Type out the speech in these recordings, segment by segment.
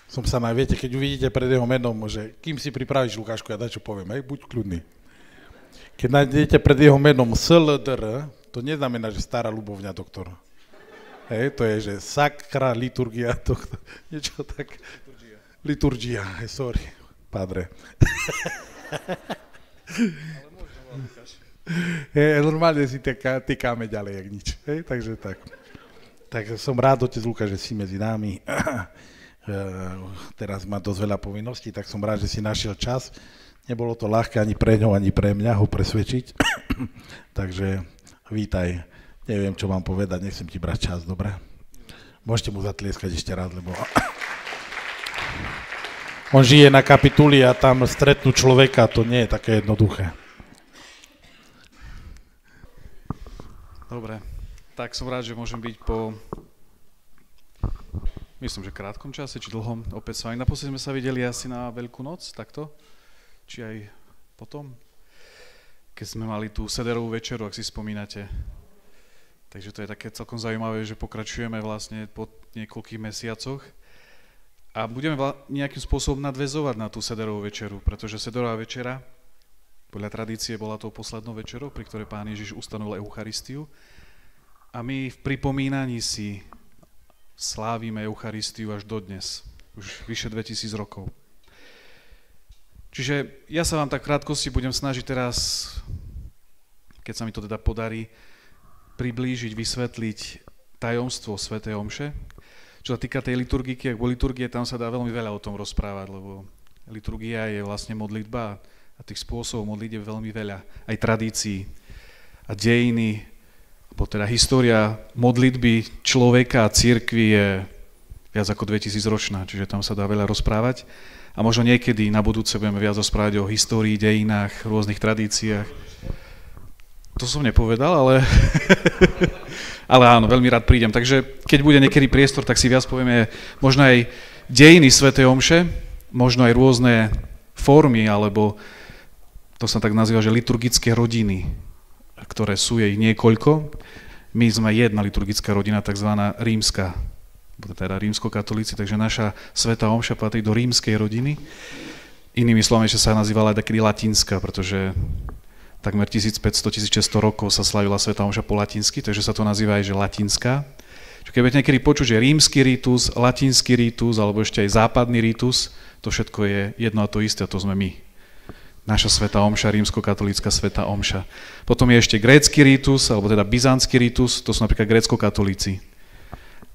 Som sa viete, keď uvidíte pred jeho menom, že kým si pripravíš, Lukášku, ja dačo poviem, hej, buď kľudný. Keď nájdete pred jeho menom SLDR, to neznamená, že stará ľubovňa doktor. Hej, to je, že sakra liturgia doktor. Niečo tak. Liturgia, sorry, padre. Ale môžem volať Lukáš. Normálne si týkáme ďalej, jak nič. Hej, takže tak. Tak som rád, otec Lukáš, že si medzi nami. Teraz má dosť veľa povinností, tak som rád, že si našiel čas. Nebolo to ľahké ani pre ňo, ani pre mňa ho presvedčiť. Takže vítaj. Neviem, čo mám povedať, nechcem ti brať čas, dobre? Môžete mu zatlieskať ešte raz, lebo on žije na Kapituli a tam stretnú človeka, to nie je také jednoduché. Dobre, tak som rád, že môžem byť po, myslím, že krátkom čase, či dlhom, opäť s vami. Naposledy sme sa videli asi na Veľkú noc, takto? Či aj potom? Keď sme mali tú sederovú večeru, ak si spomínate. Takže to je také celkom zaujímavé, že pokračujeme vlastne po niekoľkých mesiacoch a budeme nejakým spôsobom nadväzovať na tú sederovú večeru, pretože sederová večera, podľa tradície, bola tou poslednou večerou, pri ktorej Pán Ježiš ustanovil Eucharistiu a my v pripomínaní si slávime Eucharistiu až dodnes, už vyše 2000 rokov. Čiže ja sa vám tak krátkosti budem snažiť teraz, keď sa mi to teda podarí, priblížiť, vysvetliť tajomstvo svätej omše. Čo sa týka tej liturgiky, ak bol liturgie, tam sa dá veľmi veľa o tom rozprávať, lebo liturgia je vlastne modlitba a tých spôsobov modlitieb veľmi veľa. Aj tradícií a dejiny, alebo teda história modlitby človeka a cirkvi je viac ako 2000 ročná, čiže tam sa dá veľa rozprávať. A možno niekedy na budúce budeme viac rozprávať o histórii, dejinách, rôznych tradíciách. To som nepovedal, ale ale áno, veľmi rád prídem. Takže keď bude niekedy priestor, tak si viac povieme možno aj dejiny svätej omše, možno aj rôzne formy, alebo to sa tak nazýva, že liturgické rodiny, ktoré sú jej niekoľko. My sme jedna liturgická rodina, takzvaná rímska, teda rímskokatolíci, takže naša svätá omša patrí do rímskej rodiny. Inými slovami, že sa nazývala aj takedy latinská, pretože takmer 1500-1600 rokov sa slavila svätá omša po latinsky, takže sa to nazýva aj, že latinská. Keď budete niekedy počuť, že rímsky rítus, latinský rítus, alebo ešte aj západný rítus, to všetko je jedno a to isté, a to sme my. Naša svätá omša, rímskokatolícka svätá omša. Potom je ešte grécky rítus, alebo teda byzantský rítus, to sú napríklad gréckokatolíci.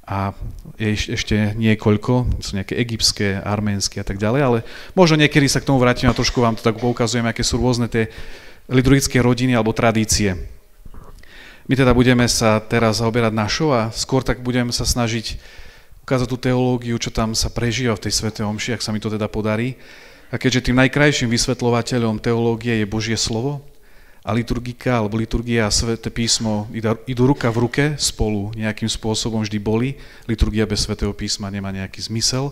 A je ešte niekoľko, sú nejaké egyptské, arménske a tak ďalej, ale možno niekedy sa k tomu vrátime a trošku vám to tak poukazujem, aké sú rôzne tie liturgické rodiny alebo tradície. My teda budeme sa teraz zaoberať našou a skôr tak budeme sa snažiť ukázať tú teológiu, čo tam sa prežíva v tej svätej omši, ak sa mi to teda podarí. A keďže tým najkrajším vysvetľovateľom teológie je Božie slovo a liturgika alebo liturgia a sväté písmo idú ruka v ruke spolu, nejakým spôsobom vždy boli. Liturgia bez svätého písma nemá nejaký zmysel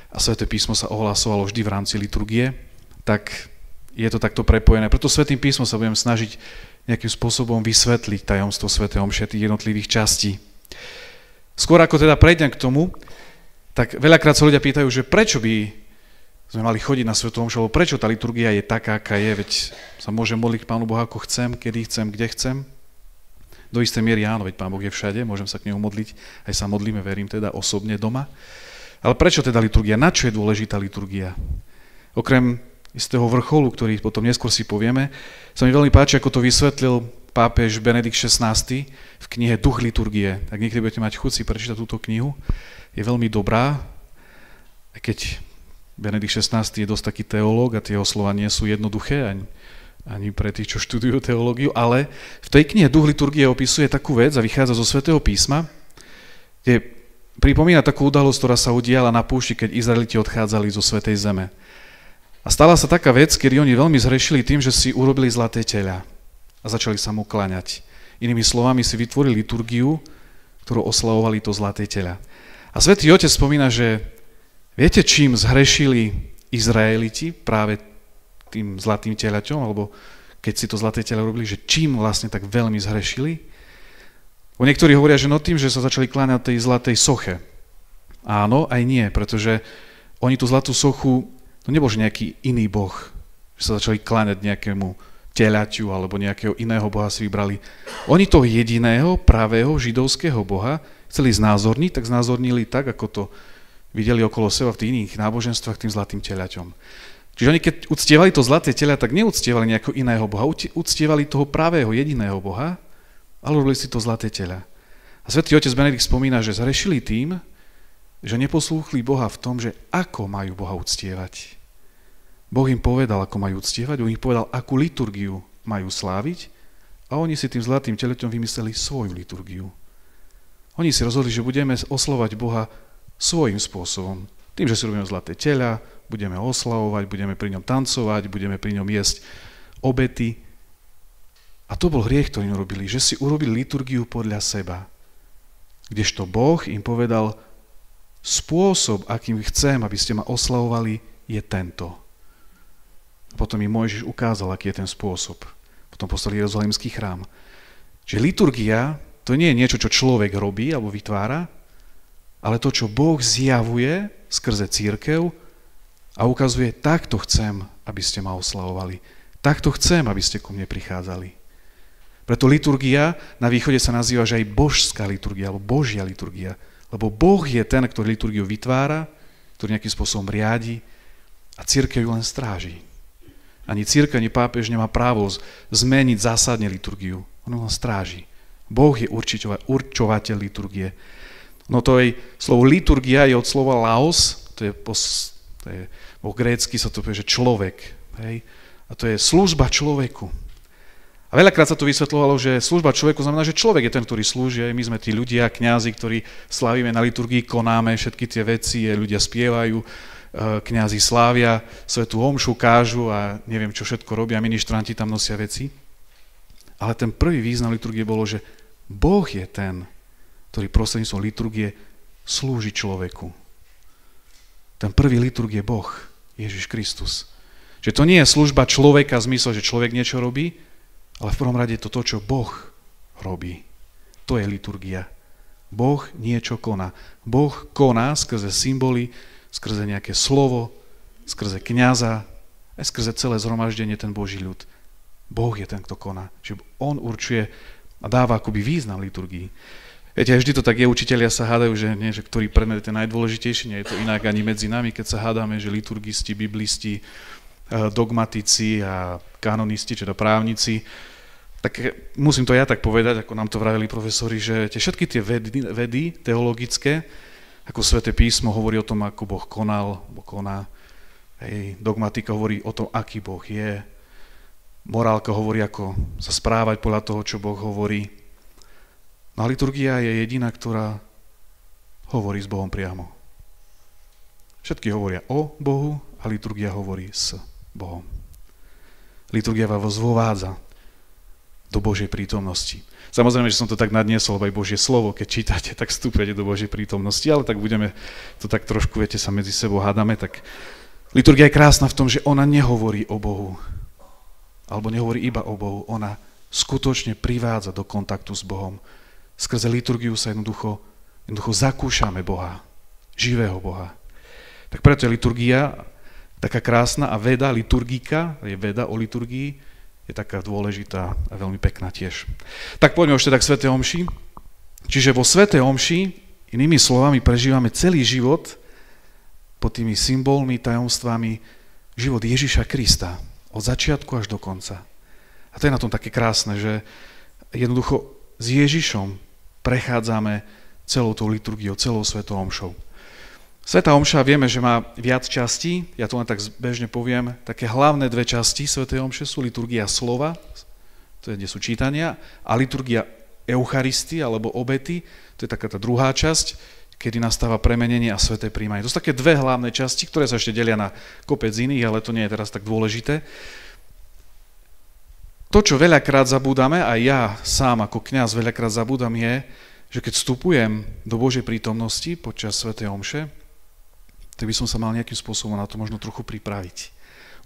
a sväté písmo sa ohlasovalo vždy v rámci liturgie, tak je to takto prepojené. Preto svätým písmom sa budem snažiť nejakým spôsobom vysvetliť tajomstvo svätej omše tých jednotlivých častí. Skôr ako teda prejdem k tomu, tak veľakrát sa ľudia pýtajú, že prečo by sme mali chodiť na svätú omšu, alebo prečo tá liturgia je taká, aká je, veď sa môžem modliť k Pánu Bohu ako chcem, kedy chcem, kde chcem. Do istej miery áno, veď Pán Boh je všade, môžem sa k nemu modliť, aj sa modlíme, verím teda osobne doma. Ale prečo teda liturgia? Na čo je dôležitá liturgia? Okrem istého vrcholu, ktorý potom neskôr si povieme, sa mi veľmi páči, ako to vysvetlil pápež Benedikt XVI v knihe Duch liturgie. Ak niekedy budete mať chuť si prečítať túto knihu, je veľmi dobrá, aj keď Benedikt XVI je dosť taký teológ a tie jeho slova nie sú jednoduché ani pre tých, čo študujú teológiu, ale v tej knihe Duch liturgie opisuje takú vec a vychádza zo svätého písma, kde pripomína takú udalosť, ktorá sa udiala na púšti, keď Izraeliti odchádzali zo svätej zeme. A stala sa taká vec, kedy oni veľmi zhrešili tým, že si urobili zlaté teľa a začali sa mu kláňať. Inými slovami si vytvorili liturgiu, ktorú oslavovali to zlaté teľa. A Svätý Otec spomína, že viete, čím zhrešili Izraeliti práve tým zlatým teľaťom, alebo keď si to zlaté teľa robili, že čím vlastne tak veľmi zhrešili? Bo niektorí hovoria, že no tým, že sa začali kláňať tej zlatej soche. Áno, aj nie, pretože Oni tú zlatú sochu, to nebol že nejaký iný boh, že sa začali kláňať nejakému telaťu alebo nejakého iného boha si vybrali. Oni toho jediného, pravého židovského boha chceli znázorniť, tak znázornili tak, ako to videli okolo seba v tých iných náboženstvách tým zlatým telaťom. Čiže oni keď uctievali to zlaté teľa, tak neuctievali nejakého iného boha, uctievali toho pravého jediného boha, ale robili si to zlaté teľa. A svätý otec Benedikt spomína, že zrešili tým, že neposlúchli Boha v tom, že ako majú Boha uctievať. Boh im povedal, ako majú uctievať, Boh im povedal, akú liturgiu majú sláviť a oni si tým zlatým teleťom vymysleli svoju liturgiu. Oni si rozhodli, že budeme oslovať Boha svojím spôsobom. Tým, že si robíme zlaté teľa, budeme oslavovať, budeme pri ňom tancovať, budeme pri ňom jesť obety. A to bol hriech, ktorý im robili, že si urobili liturgiu podľa seba. Kdežto Boh im povedal, spôsob, akým chcem, aby ste ma oslavovali, je tento. A potom im Mojžiš ukázal, aký je ten spôsob. Potom postavili Jeruzalemský chrám. Čiže liturgia, to nie je niečo, čo človek robí alebo vytvára, ale to, čo Boh zjavuje skrze cirkev a ukazuje, takto chcem, aby ste ma oslavovali. Takto chcem, aby ste ku mne prichádzali. Preto liturgia na východe sa nazýva, že aj božská liturgia, alebo Božia liturgia. Lebo Boh je ten, ktorý liturgiu vytvára, ktorý nejakým spôsobom riadi a cirkev ju len stráži. Ani cirkev, ani pápež nemá právo zmeniť zásadne liturgiu. On len stráži. Boh je určovateľ liturgie. No to je, slovo liturgia je od slova laos, to je po grécky sa to povie, že človek. Hej? A to je služba človeku. A veľakrát sa to vysvetľovalo, že služba človeku znamená, že človek je ten, ktorý slúži. My sme tí ľudia, kňazi, ktorí slávime na liturgii, konáme všetky tie veci, ľudia spievajú, kňazi slávia, svätú omšu kážu a neviem, čo všetko robia, ministranti tam nosia veci. Ale ten prvý význam liturgie bolo, že Boh je ten, ktorý prostredníctvom liturgie slúži človeku. Ten prvý liturg je Boh, Ježiš Kristus. Že to nie je služba človeka v zmysle, že človek niečo robí, ale v prvom rade je to, čo Boh robí. To je liturgia. Boh niečo koná. Boh koná skrze symboly, skrze nejaké slovo, skrze kňaza, aj skrze celé zhromaždenie ten Boží ľud. Boh je ten, kto koná. Čiže on určuje a dáva akoby význam liturgii. Viete, vždy to tak je, učitelia sa hádajú, že nie, že ktorý predmet je ten najdôležitejší, nie je to inak ani medzi nami, keď sa hádame, že liturgisti, biblisti, dogmatici a kanonisti, čiže právnici, tak musím to ja tak povedať, ako nám to vravili profesori, že všetky tie vedy teologické, ako Sväté písmo hovorí o tom, ako Boh konal, koná, dogmatika hovorí o tom, aký Boh je, morálka hovorí, ako sa správať podľa toho, čo Boh hovorí. No a liturgia je jediná, ktorá hovorí s Bohom priamo. Všetky hovoria o Bohu a liturgia hovorí s Bohom. Liturgia vás vovádza do Božej prítomnosti. Samozrejme, že som to tak nadniesol, lebo aj Božie slovo, keď čítate, tak vstúpete do Božej prítomnosti, ale tak budeme to tak trošku, viete, sa medzi sebou hádame, tak liturgia je krásna v tom, že ona nehovorí o Bohu, alebo nehovorí iba o Bohu, ona skutočne privádza do kontaktu s Bohom. Skrze liturgiu sa jednoducho zakúšame Boha, živého Boha. Tak preto je liturgia taká krásna a veda, liturgika, je veda o liturgii, je taká dôležitá a veľmi pekná tiež. Tak poďme už teda k svätej omši. Čiže vo svätej omši, inými slovami, prežívame celý život pod tými symbolmi, tajomstvami, život Ježiša Krista, od začiatku až do konca. A to je na tom také krásne, že jednoducho s Ježišom prechádzame celou tou liturgiou, celou svätou omšou. Svätá omša vieme, že má viac častí, ja to len tak bežne poviem, také hlavné dve časti svätej omše sú liturgia slova, to je, kde sú čítania, a liturgia eucharistie alebo obety, to je taká tá druhá časť, kedy nastáva premenenie a sväté prijímanie. To sú také dve hlavné časti, ktoré sa ešte delia na kopec iných, ale to nie je teraz tak dôležité. To, čo veľakrát zabúdame, a ja sám ako kňaz veľakrát zabúdam, je, že keď vstupujem do Božej prítomnosti počas svätej omše, tak by som sa mal nejakým spôsobom na to možno trochu pripraviť.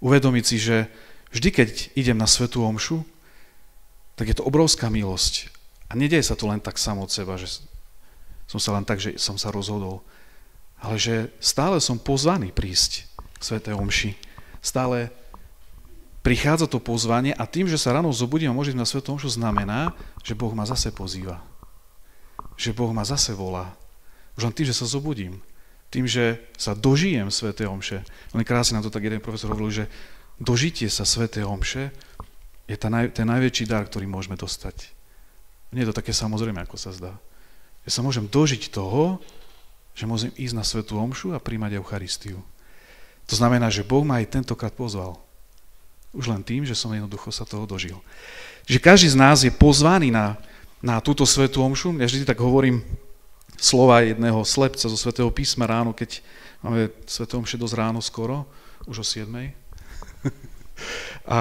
Uvedomiť si, že vždy, keď idem na svätú omšu, tak je to obrovská milosť. A nedieje sa to len tak samo od seba, že som sa len tak, že som sa rozhodol. ale že stále som pozvaný prísť k svätej omši. Stále prichádza to pozvanie a tým, že sa ráno zobudím a môžem na svätú omšu, znamená, že Boh ma zase pozýva. Že Boh ma zase volá. Už len tým, že sa zobudím. Tým, že sa dožijem svätej omše. Len krásne nám to tak jeden profesor hovoril, že dožitie sa svätej omše je ten najväčší dar, ktorý môžeme dostať. Nie je to také samozrejme, ako sa zdá. Ja sa môžem dožiť toho, že môžem ísť na svätú omšu a príjmať Eucharistiu. To znamená, že Boh ma aj tentokrát pozval. Už len tým, že som jednoducho sa toho dožil. Že každý z nás je pozvaný na túto svätú omšu. Ja vždy tak hovorím slova jedného slepca zo svätého písma ráno, keď máme svätú omšu dosť ráno skoro, už o 7:00. A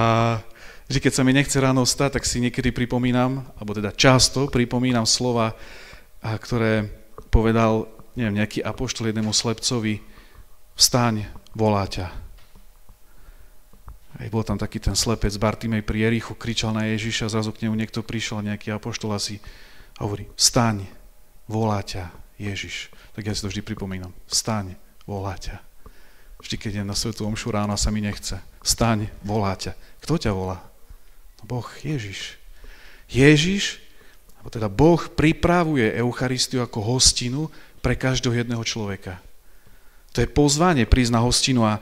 že keď sa mi nechce ráno vstať, tak si niekedy pripomínam, alebo teda často pripomínam slova, ktoré povedal, neviem, nejaký apoštol jednému slepcovi: vstaň, volá ťa. Aj bol tam taký ten slepec Bartimej pri Jerichu, kričal na Ježiša, zrazu k nemu niekto prišiel, nejaký apoštol asi hovorí: vstaň, volá ťa Ježiš. Tak ja si to vždy pripomínam. Vstaň, volá ťa. Vždy, keď idem na svätú omšu ráno a sa mi nechce. Vstaň, volá ťa. Kto ťa volá? No Boh, Ježiš. Ježiš, alebo teda Boh pripravuje Eucharistiu ako hostinu pre každého jedného človeka. To je pozvanie prísť na hostinu a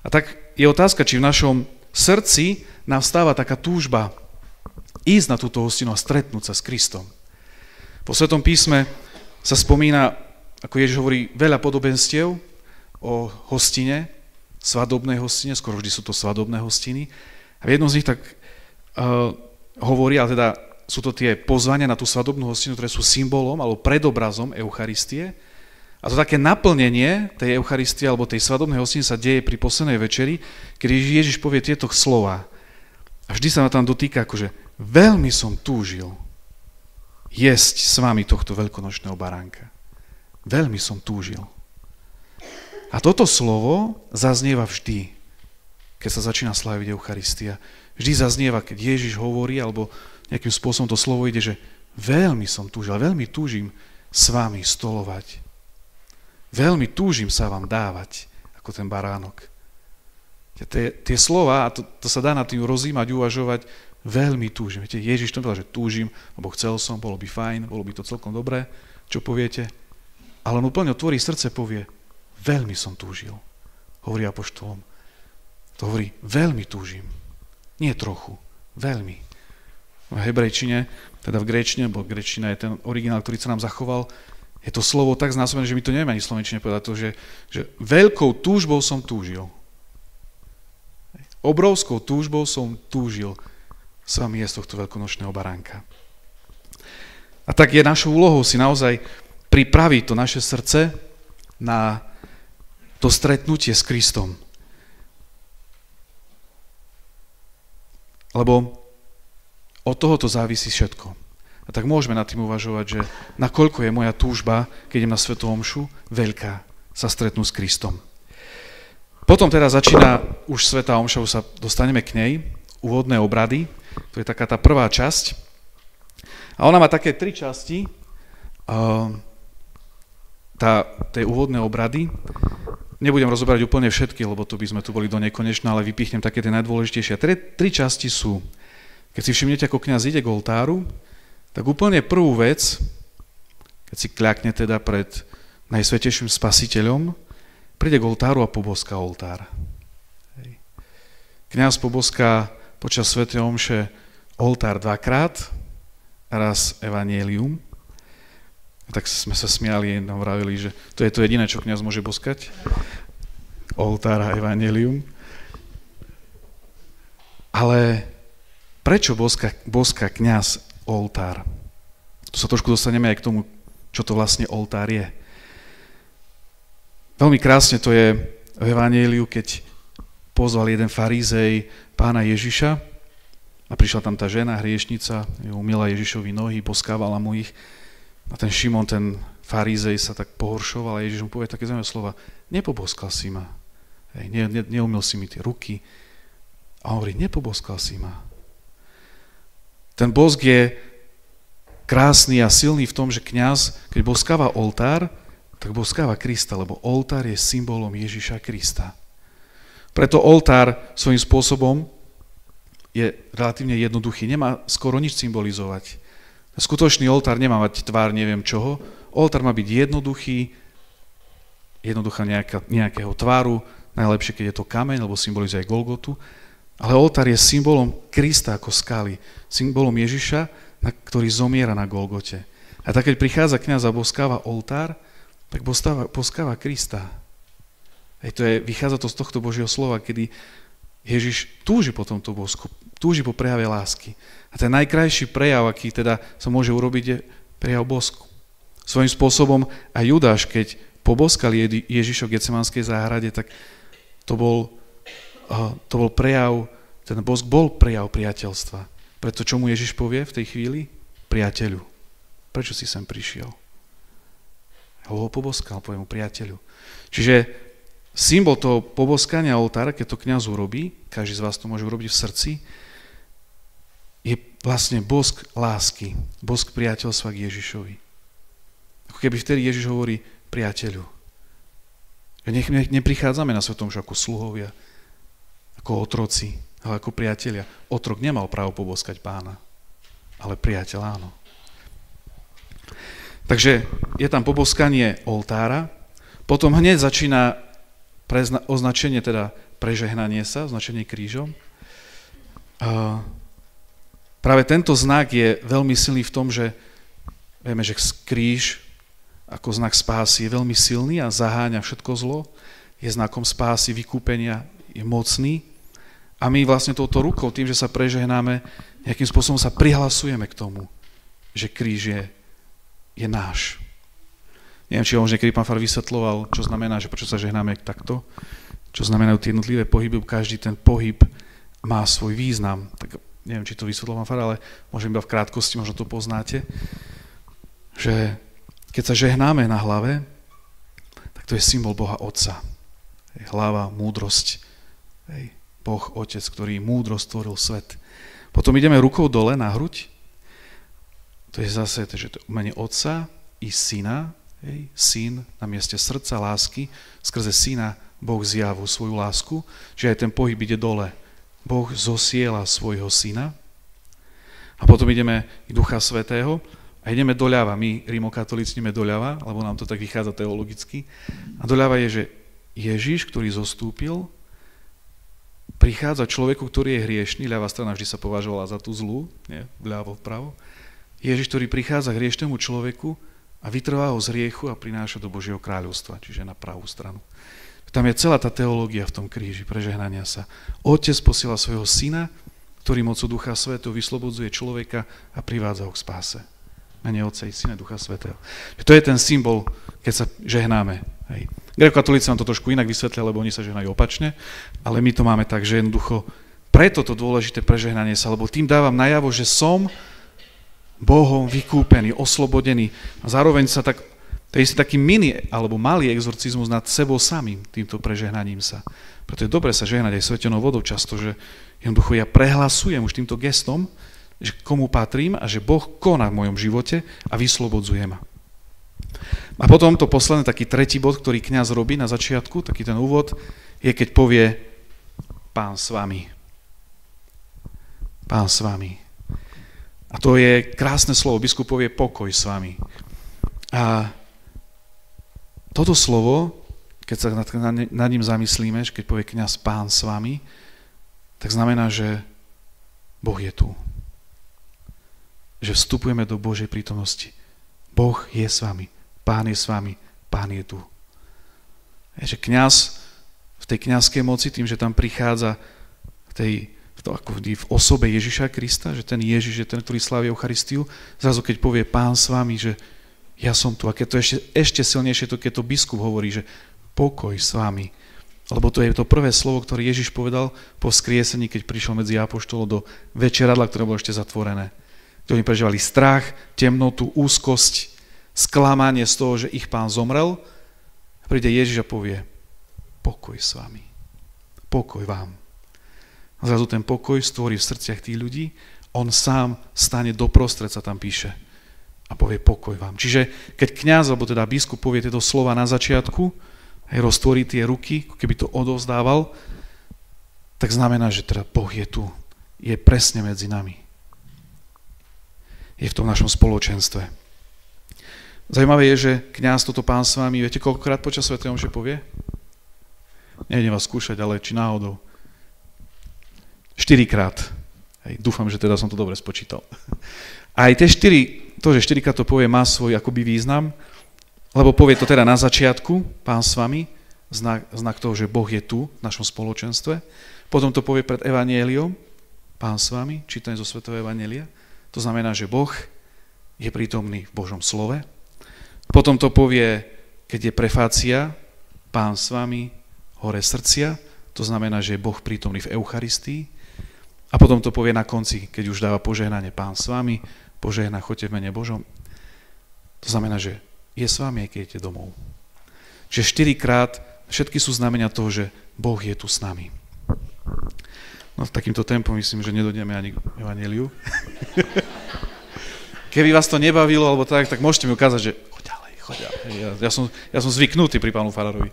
tak je otázka, či v našom srdci nám stáva taká túžba ísť na túto hostinu a stretnúť sa s Kristom. Po Svätom písme sa spomína, ako Ježiš hovorí, veľa podobenstiev o hostine, svadobnej hostine, skoro vždy sú to svadobné hostiny. A v jednom z nich tak hovorí, ale teda sú to tie pozvania na tú svadobnú hostinu, ktoré sú symbolom alebo predobrazom Eucharistie. A to také naplnenie tej Eucharistie alebo tej svadobnej hostiny sa deje pri poslednej večeri, keď Ježiš povie tieto slova. A vždy sa ma tam dotýka, akože veľmi som túžil jesť s vami tohto veľkonočného baránka. Veľmi som túžil. A toto slovo zaznieva vždy, keď sa začína sláviť Eucharistia. Vždy zaznieva, keď Ježiš hovorí, alebo nejakým spôsobom to slovo ide, že veľmi som túžil, veľmi túžim s vami stolovať. Veľmi túžim sa vám dávať, ako ten baránok. Tie slova, a to sa dá nad tým rozímať, uvažovať, veľmi túžim. Viete, Ježiš to povedal, že túžim, alebo chcel som, bolo by fajn, bolo by to celkom dobré, čo poviete. Ale on úplne otvorí srdce, povie, veľmi som túžil. Hovorí apoštolom. To hovorí, veľmi túžim. Nie trochu, veľmi. V hebrejčine, teda v gréčine, bo gréčina je ten originál, ktorý sa nám zachoval, je to slovo tak znásobené, že my to nevieme ani slovenčine povedať, to, že veľkou túžbou som túžil. Obrovskou túžbou som túžil s vami jesť tohto veľkonočného baránka. A tak je našou úlohou si naozaj pripraviť to naše srdce na to stretnutie s Kristom. Lebo od tohoto závisí všetko. A tak môžeme nad tým uvažovať, že nakoľko je moja túžba, keď idem na svätú omšu, veľká, sa stretnúť s Kristom. Potom teda začína už svätá omša, už sa dostaneme k nej, úvodné obrady, to je taká tá prvá časť. A ona má také 3 časti, tie úvodné obrady. Nebudem rozoberať úplne všetky, lebo to by sme tu boli do nekonečna, ale vypichnem také tie najdôležitejšie. 3 časti sú, keď si všimnete, ako kňaz ide k oltáru, tak úplne prvú vec, keď si kľakne teda pred Najsvätejším Spasiteľom, príde k oltáru a poboská oltár. Kňaz poboská počas svätej omše oltár 2-krát, raz evanjelium. Tak sme sa smiali a vravili, že to je to jediné, čo kňaz môže boskať. Oltár a evanjelium. Ale prečo boská kňaz oltár? Tu sa trošku dostaneme aj k tomu, čo to vlastne oltár je. Veľmi krásne to je v evanjeliu, keď pozval jeden farizej pána Ježiša a prišla tam tá žena, hriešnica, umyla Ježišovi nohy, boskávala mu ich. A ten Šimon, ten farizej sa tak pohoršoval a Ježiš mu povie také zaujímavé slova. Nepoboskal si ma. Neumyl si mi tie ruky. A on hovorí, nepoboskal si ma. Ten bosk je krásny a silný v tom, že kňaz, keď boskáva oltár, tak boskáva Krista, lebo oltár je symbolom Ježiša Krista. Preto oltár svojím spôsobom je relatívne jednoduchý, nemá skoro nič symbolizovať. Skutočný oltár nemá mať tvár neviem čoho, oltár má byť jednoduchá nejakého tváru, najlepšie, keď je to kameň, lebo symbolizuje aj Golgotu, ale oltár je symbolom Krista ako skaly, symbolom Ježiša, ktorý zomiera na Golgote. A tak, keď prichádza kňaz a boskáva oltár, tak boskáva Krista. Vychádza to z tohto Božieho slova, kedy Ježiš túži po tomto bosku, túži po prejave lásky. A ten najkrajší prejav, aký teda sa môže urobiť, je prejav bosku. Svojím spôsobom aj Judáš, keď poboskal Ježiša v Getsemanskej záhrade, tak to bol prejav, ten bosk bol prejav priateľstva. Preto čo mu Ježiš povie v tej chvíli? Priateľu. Prečo si sem prišiel? Ho poboskal, povie mu priateľu. Čiže symbol toho poboskania oltára, keď to kňaz urobí, každý z vás to môže urobiť v srdci, je vlastne bosk lásky, bosk priateľstva k Ježišovi. Ako keby vtedy Ježiš hovorí priateľu. Nech neprichádzame na svetom ako sluhovia, ako otroci, ale ako priatelia. Otrok nemal právo poboskať pána, ale priateľ áno. Takže je tam poboskanie oltára, potom hneď začína označenie, teda prežehnanie sa, označenie krížom. Práve tento znak je veľmi silný v tom, že vieme, že kríž ako znak spásy je veľmi silný a zaháňa všetko zlo, je znakom spásy, vykúpenia, je mocný. A my vlastne touto rukou, tým, že sa prežehnáme, nejakým spôsobom sa prihlasujeme k tomu, že kríž je náš. Neviem, či už niekedy pán Far vysvetľoval, čo znamená, že prečo sa žehnáme takto, čo znamenajú tie jednotlivé pohyby, každý ten pohyb má svoj význam. Tak neviem, či to vysvetľoval pán Far, ale môžem iba v krátkosti, možno to poznáte, že keď sa žehnáme na hlave, tak to je symbol Boha Otca. Hlava, múdrosť. Boh Otec, ktorý múdro stvoril svet. Potom ideme rukou dole na hruď. To je zase že to umenie Otca i Syna. Syn na mieste srdca, lásky. Skrze Syna Boh zjavil svoju lásku. Čiže aj ten pohyb ide dole. Boh zosiela svojho Syna. A potom ideme i Ducha Svätého. A ideme doľava, my rímokatolíci ideme doľava, lebo nám to tak vychádza teologicky. A doľava je, že Ježiš, ktorý zostúpil, prichádza človeku, ktorý je hriešný, ľavá strana vždy sa považovala za tú zlú, nie? Vľavo, vpravo. Ježiš, ktorý prichádza k hriešnému človeku a vytrvá ho z hriechu a prináša do Božieho kráľovstva, čiže na pravú stranu. Tam je celá tá teológia v tom kríži, prežehnania sa. Otec posiela svojho Syna, ktorý mocou Ducha Svätého vyslobodzuje človeka a privádza ho k spáse. Mene Otca i Syna, Ducha Svätého. To je ten symbol, keď sa žehnáme. Grékokatolíci nám to trošku inak vysvetlia, lebo oni sa žehnajú opačne, ale my to máme tak, že jednoducho preto to dôležité prežehnanie sa, lebo tým dávam najavo, že som Bohom vykúpený, oslobodený a zároveň sa tak, to je istý taký mini alebo malý exorcizmus nad sebou samým, týmto prežehnaním sa. Preto je dobre sa žehnať aj svetenou vodou často, že jednoducho ja prehlasujem už týmto gestom, že komu patrím a že Boh koná v mojom živote a vyslobodzuje ma. A potom to posledné, taký tretí bod, ktorý kňaz robí na začiatku, taký ten úvod, je keď povie Pán s vami. Pán s vami. A to je krásne slovo, biskup povie pokoj s vami. A toto slovo, keď sa nad ním zamyslíme, keď povie kňaz Pán s vami, tak znamená, že Boh je tu. Že vstupujeme do Božej prítomnosti. Boh je s vami, Pán je s vami, Pán je tu. Je, že kňaz v tej kňazskej moci, tým, že tam prichádza v osobe Ježiša Krista, že ten Ježiš je ten, ktorý slávi Eucharistiu, zrazu keď povie Pán s vami, že ja som tu. A keď to ešte silnejšie, to keď to biskup hovorí, že pokoj s vami. Lebo to je to prvé slovo, ktoré Ježiš povedal po vzkriesení, keď prišiel medzi apoštolov do večeradla, ktoré bolo ešte zatvorené. Oni prežívali strach, temnotu, úzkosť, sklamanie z toho, že ich Pán zomrel. A príde Ježiš a povie, pokoj s vami, pokoj vám. A zrazu ten pokoj stvorí v srdciach tých ľudí, on sám stane doprostred, sa tam píše. A povie pokoj vám. Čiže keď kňaz, alebo teda biskup povie tieto slova na začiatku, aj roztvorí tie ruky, keby to odovzdával, tak znamená, že teda Boh je tu, je presne medzi nami. Je v tom našom spoločenstve. Zajímavé je, že kňaz toto Pán s vami, viete, koľkokrát počas svätej omše povie? Nejdem vás skúšať, ale či náhodou. 4-krát. Dúfam, že teda som to dobre spočítal. A aj tie 4, to, že 4-krát to povie, má svoj akoby význam, lebo povie to teda na začiatku, Pán s vami, znak toho, že Boh je tu v našom spoločenstve. Potom to povie pred evanjeliom, Pán s vami, čítanie zo svätého evanjelia. To znamená, že Boh je prítomný v Božom slove. Potom to povie, keď je prefácia, Pán s vami, hore srdcia, to znamená, že je Boh prítomný v Eucharistii. A potom to povie na konci, keď už dáva požehnanie, Pán s vami, požehná, choďte v mene Božom. To znamená, že je s vami, aj keď idete domov. Čiže 4-krát všetky sú znamenia toho, že Boh je tu s nami. No takýmto tempom myslím, že nedojdeme ani k evanjeliu. Keby vás to nebavilo, alebo tak môžete mi ukázať, že choď ďalej. Ja som zvyknutý pri pánu farárovi.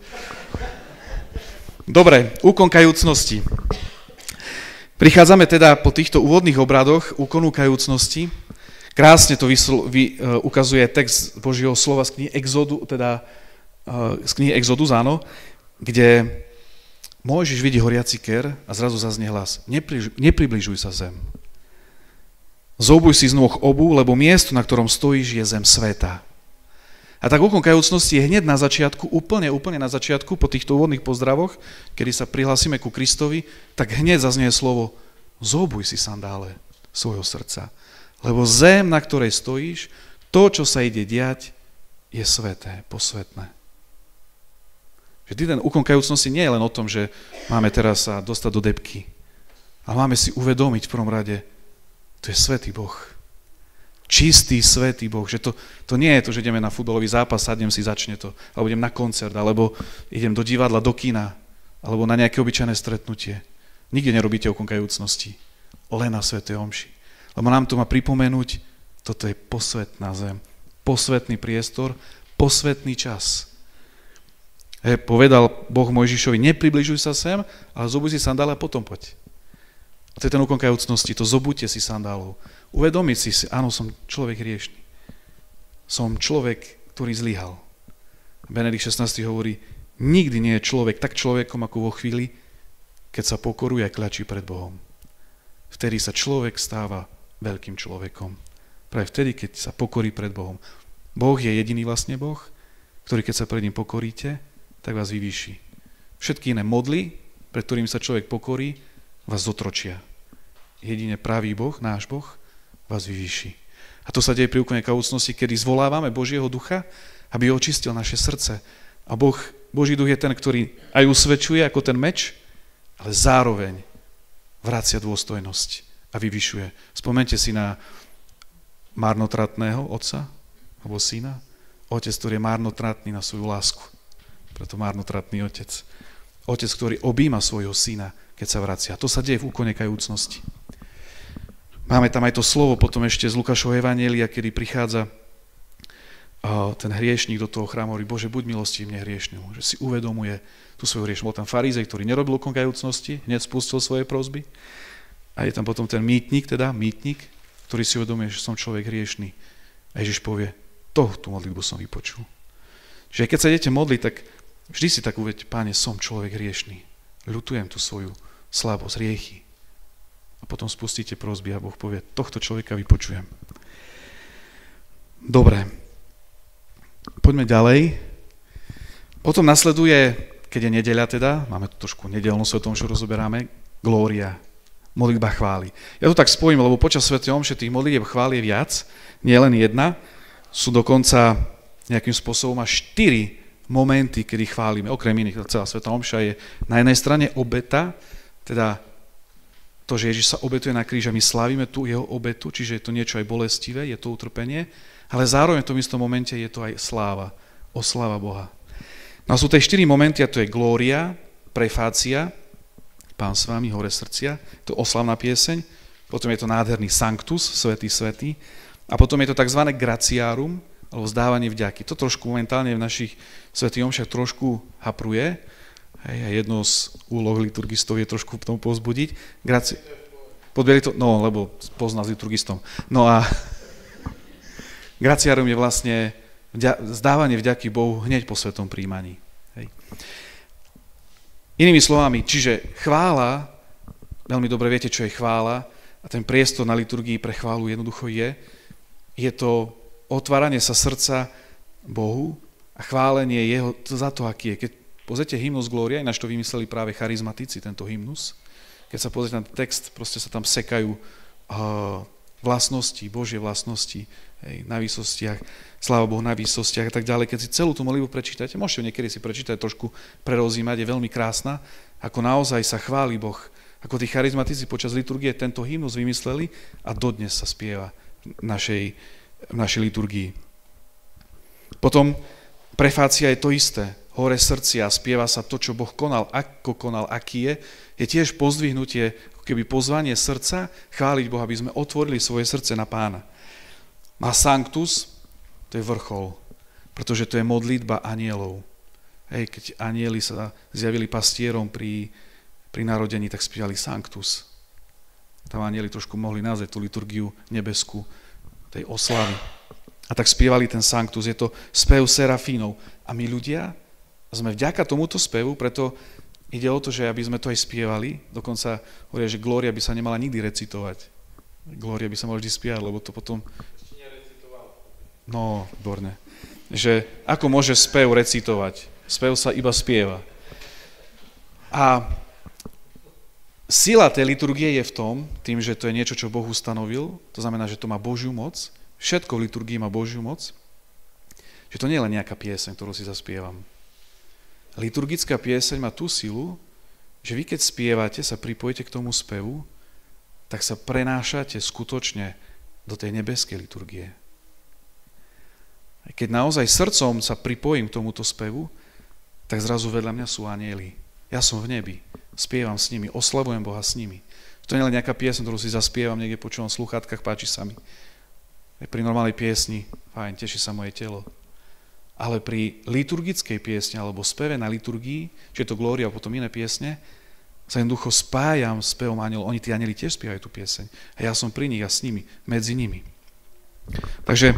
Dobre, úkon kajúcnosti. Prichádzame teda po týchto úvodných obradoch úkonu kajúcnosti. Krásne to ukazuje text Božieho slova z knihy Exodus, áno, kde Mojžiš vidí horiaci ker a zrazu zaznie hlas. Nepribližuj sa zem. Zobuj si z nôh obu, lebo miesto, na ktorom stojíš, je zem sveta. A tak úkon kajúcnosti je hneď na začiatku, úplne na začiatku, po týchto úvodných pozdravoch, kedy sa prihlásime ku Kristovi, tak hneď zaznie slovo zobuj si sandále svojho srdca. Lebo zem, na ktorej stojíš, to, čo sa ide diať, je sveté, posvetné. Vždy ten úkon kajúcnosti nie je len o tom, že máme teraz sa dostať do debky, ale máme si uvedomiť v prvom rade, to je svätý Boh. Čistý, svätý Boh. Že to nie je to, že ideme na futbalový zápas, sadnem si, začne to, alebo idem na koncert, alebo idem do divadla, do kina, alebo na nejaké obyčajné stretnutie. Nikde nerobíte úkon kajúcnosti, len na svätej omši. Lebo nám to má pripomenúť, toto je posvätná zem, posvätný priestor, posvätný čas. Povedal Boh Mojžišovi, nepribližuj sa sem, ale zobuj si sandále a potom poď. A to je ten úkon kajúcnosti, to zobujte si sandálov. Uvedomiť si, áno, som človek hriešný. Som človek, ktorý zlyhal. Benedikt XVI hovorí, nikdy nie je človek tak človekom, ako vo chvíli, keď sa pokoruje a kľačí pred Bohom. Vtedy sa človek stáva veľkým človekom. Práve vtedy, keď sa pokorí pred Bohom. Boh je jediný vlastne Boh, ktorý keď sa pred ním pokoríte, tak vás vyvýši. Všetky iné modly, pred ktorým sa človek pokorí, vás zotročia. Jedine pravý Boh, náš Boh, vás vyvýši. A to sa deje pri úkone kajúcnosti, kedy zvolávame Božieho ducha, aby očistil naše srdce. A Boží duch je ten, ktorý aj usvedčuje ako ten meč, ale zároveň vracia dôstojnosť a vyvyšuje. Spomente si na marnotratného otca alebo syna. Otec, ktorý je marnotratný na svoju lásku. Preto marnotratný otec. Otec, ktorý objíma svojho syna, keď sa vracia. To sa deje v úkone kajúcnosti. Máme tam aj to slovo potom ešte z Lukášovho evanjelia, kedy prichádza ten hriešník do toho chrámu, hovorí, Bože, buď milostivý mne hriešnému, že si uvedomuje tú svoju hriešnosť. Bol tam farizej, ktorý nerobil úkon kajúcnosti, hneď spustil svoje prosby. A je tam potom ten mýtnik, ktorý si uvedomuje, že som človek hriešný. A Ježiš povie, tú modlitbu som vypočul. Čiže keď sa idete modliť, tak vždy si tak uveď, Páne, som človek hriešný. Ľutujem tú svoju slabosť, hriechy. A potom spustíte prosby a Boh povie, tohto človeka vypočujem. Dobre. Poďme ďalej. Potom nasleduje, keď je nedeľa teda, máme tu trošku nedeľnú svätú omšu, rozoberáme, glória, modlitba chvály. Ja to tak spojím, lebo počas svätej omše tých modlitieb chvály je viac, nie len jedna, sú dokonca nejakým spôsobom až 4 momenty, kedy chválime, okrem iných, celá svätá omša je na jednej strane obeta, teda to, že Ježiš sa obetuje na kríži a my slávime tu jeho obetu, čiže je to niečo aj bolestivé, je to utrpenie, ale zároveň v tom istom momente je to aj sláva, osláva Boha. No a sú tie 4 momenty, a to je glória, prefácia, Pán s vami, hore srdcia, to je oslavná pieseň, potom je to nádherný sanctus, svätý, svätý, A potom je to tzv. Graciárum, alebo vzdávanie vďaky. To trošku momentálne v našich svätých omšiach trošku hapruje. Hej, a jednou z úloh liturgistov je trošku v tom povzbudiť. Podbieli to? No, lebo pozná s liturgistom. No a graciárum je vlastne vzdávanie vďaky Bohu hneď po svetom príjmaní. Hej. Inými slovami, čiže chvála, veľmi dobre viete, čo je chvála, a ten priestor na liturgii pre chválu jednoducho je to otváranie sa srdca Bohu a chválenie jeho za to, aký je. Keď pozrite hymnus Gloria, ináč to vymysleli práve charizmatici, tento hymnus, keď sa pozrite na text, proste sa tam sekajú vlastnosti, Božie vlastnosti, hej, na výsostiach, sláva Bohu na výsostiach a tak ďalej. Keď si celú tú modlitbu prečítate, môžete ju niekedy si prečítať, trošku prerozímať, je veľmi krásna, ako naozaj sa chváli Boh, ako tí charizmatici počas liturgie tento hymnus vymysleli a dodnes sa spieva v našej liturgii. Potom prefácia je to isté. Hore srdcia, spieva sa to, čo Boh konal, ako konal, aký je tiež pozdvihnutie, ako keby pozvanie srdca, chváliť Boha, aby sme otvorili svoje srdce na Pána. A Sanctus, to je vrchol, pretože to je modlitba anielov. Hej, keď anieli sa zjavili pastierom pri narodení, tak spievali Sanctus. Tam anieli trošku mohli nazvať tú liturgiu nebeskú tej oslavy. A tak spievali ten Sanctus, je to spev serafínov. A my ľudia sme vďaka tomuto spevu, preto ide o to, že aby sme to aj spievali, dokonca hovoria, že Glória by sa nemala nikdy recitovať. Glória by sa mala vždy spievať, lebo to potom... No, výborné. Že ako môže spev recitovať? Spev sa iba spieva. A sila tej liturgie je v tom, tým, že to je niečo, čo Boh ustanovil, to znamená, že to má Božiu moc, všetko v liturgii má Božiu moc, že to nie je len nejaká pieseň, ktorú si zaspievam. Liturgická pieseň má tú silu, že vy keď spievate, sa pripojíte k tomu spevu, tak sa prenášate skutočne do tej nebeskej liturgie. Keď naozaj srdcom sa pripojím k tomuto spevu, tak zrazu vedľa mňa sú anjeli. Ja som v nebi, spievam s nimi, oslavujem Boha s nimi. To nie je len nejaká pieseň, ktorú si zaspievam, niekde počúvam v slúchadkách, páči sa mi. Pri normálnej piesni, fajn, teší sa moje telo. Ale pri liturgickej piesni alebo speve na liturgii, či je to Glória a potom iné piesne, sa jednoducho spájam s spevom anjelov. Oni tí anjeli tiež spievajú tú pieseň. A ja som pri nich a s nimi, medzi nimi. Takže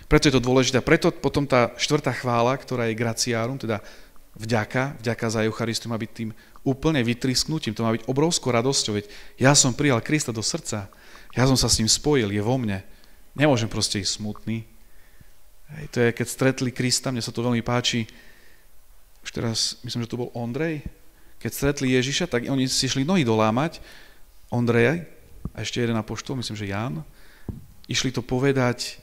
preto je to dôležité. Preto potom tá štvrtá chvála, ktorá je graciárum, teda vďaka za Eucharistiu, má byť tým úplne vytrisknutím, to má byť obrovskou radosťou, veď ja som prijal Krista do srdca, ja som sa s ním spojil, je vo mne. Nemôžem proste ísť smutný. Hej, to je, keď stretli Krista, mne sa to veľmi páči, už teraz, myslím, že to bol Ondrej, keď stretli Ježiša, tak oni si šli nohy dolámať, Ondrej a ešte jeden apoštol, myslím, že Ján, išli to povedať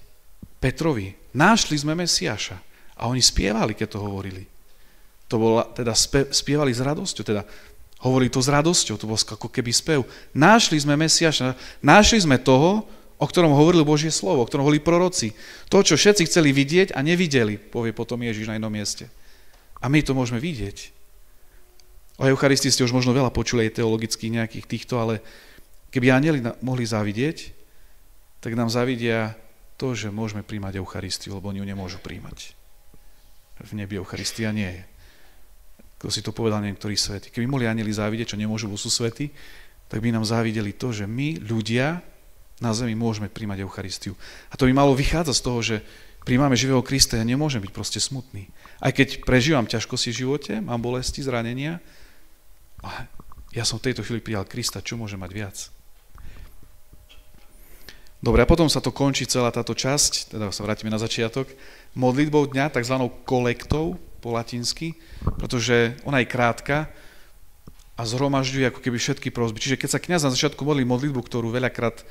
Petrovi, našli sme Mesiáša. A oni spievali, keď to hovorili. To bolo, teda spievali s radosťou, teda hovorili to s radosťou, to bolo ako keby spev. Našli sme Mesiáša, našli sme toho, o ktorom hovoril Božie slovo, o ktorom hovorili proroci. To, čo všetci chceli vidieť a nevideli, povie potom Ježiš na jednom mieste. A my to môžeme vidieť. O Eucharistii ste už možno veľa počuli aj teologických nejakých týchto, ale keby anjeli mohli závidieť, tak nám závidia to, že môžeme príjmať Eucharistiu, lebo oni ju nemôžu príjmať. V nebi Eucharistia nie je. Kto si to povedal niektorí svätí. Keby mohli anjeli závidieť, čo nemôžu, bo sú svätí, tak by nám závideli to, že my, ľudia, na zemi môžeme príjmať Eucharistiu. A to by malo vychádzať z toho, že príjmame živého Krista, ja nemôžem byť proste smutný. Aj keď prežívam ťažkosti v živote, mám bolesti, zranenia, ale ja som v tejto chvíli prijal Krista, čo môžem mať viac? Dobre, a potom sa to končí celá táto časť, teda sa vrátime na začiatok, modlitbou dňa, takzvanou kolektou po latinsky, pretože ona je krátka a zhromažďuje ako keby všetky prosby. Čiže keď sa kňaz na začiatku modlí modlitbu, ktorú veľakrát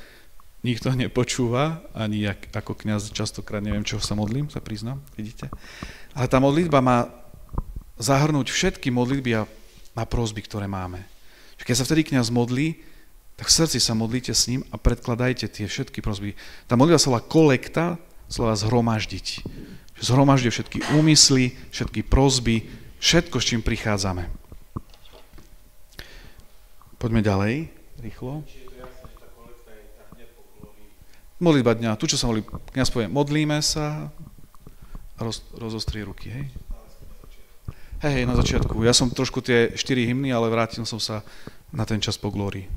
nikto nepočúva, ani ako kňaz častokrát neviem, čo sa modlím, sa priznám, vidíte. Ale tá modlitba má zahrnúť všetky modlitby a prosby, ktoré máme. Keď sa vtedy kňaz modlí, tak v srdci sa modlíte s ním a predkladajte tie všetky prosby. Tá modlitba sa volá kolekta, slova zhromaždiť. Zhromažďuje všetky úmysly, všetky prosby, všetko, s čím prichádzame. Poďme ďalej, rýchlo. Modlitba dňa. Tu, čo sa modlí, kňaz povie, modlíme sa a rozostrie ruky, hej? Hej, na začiatku. Ja som trošku tie 4 hymny, ale vrátil som sa na ten čas po glórii.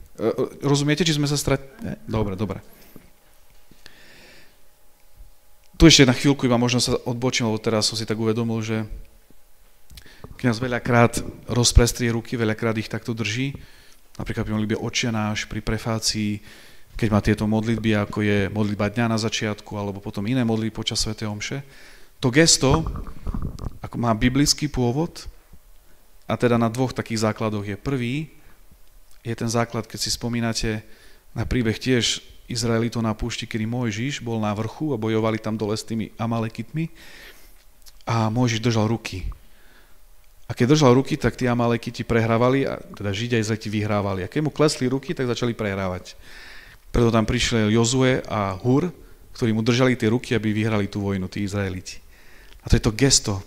Rozumiete, či sme sa stratili? Dobre, dobre. Tu ešte na chvíľku iba možno sa odbočím, lebo teraz som si tak uvedomil, že kňaz veľakrát rozprestrie ruky, veľakrát ich takto drží. Napríklad pri modlitbe Otče náš, pri prefácii, keď má tieto modlitby, ako je modlitba dňa na začiatku, alebo potom iné modlitby počas svätej omše. To gesto, ako má biblický pôvod, a teda na 2 takých základoch je prvý, je ten základ, keď si spomínate na príbeh tiež Izraelitov na púšti, kedy Mojžiš bol na vrchu a bojovali tam dole s tými Amalekitmi a Mojžiš držal ruky. A keď držal ruky, tak tí Amalekiti prehrávali, a teda Židia Izraeliti vyhrávali. A keď mu klesli ruky, tak začali prehrávať. Preto tam prišiel Jozue a Hur, ktorí mu držali tie ruky, aby vyhrali tú vojnu, tí Izraeliti. A to je to gesto,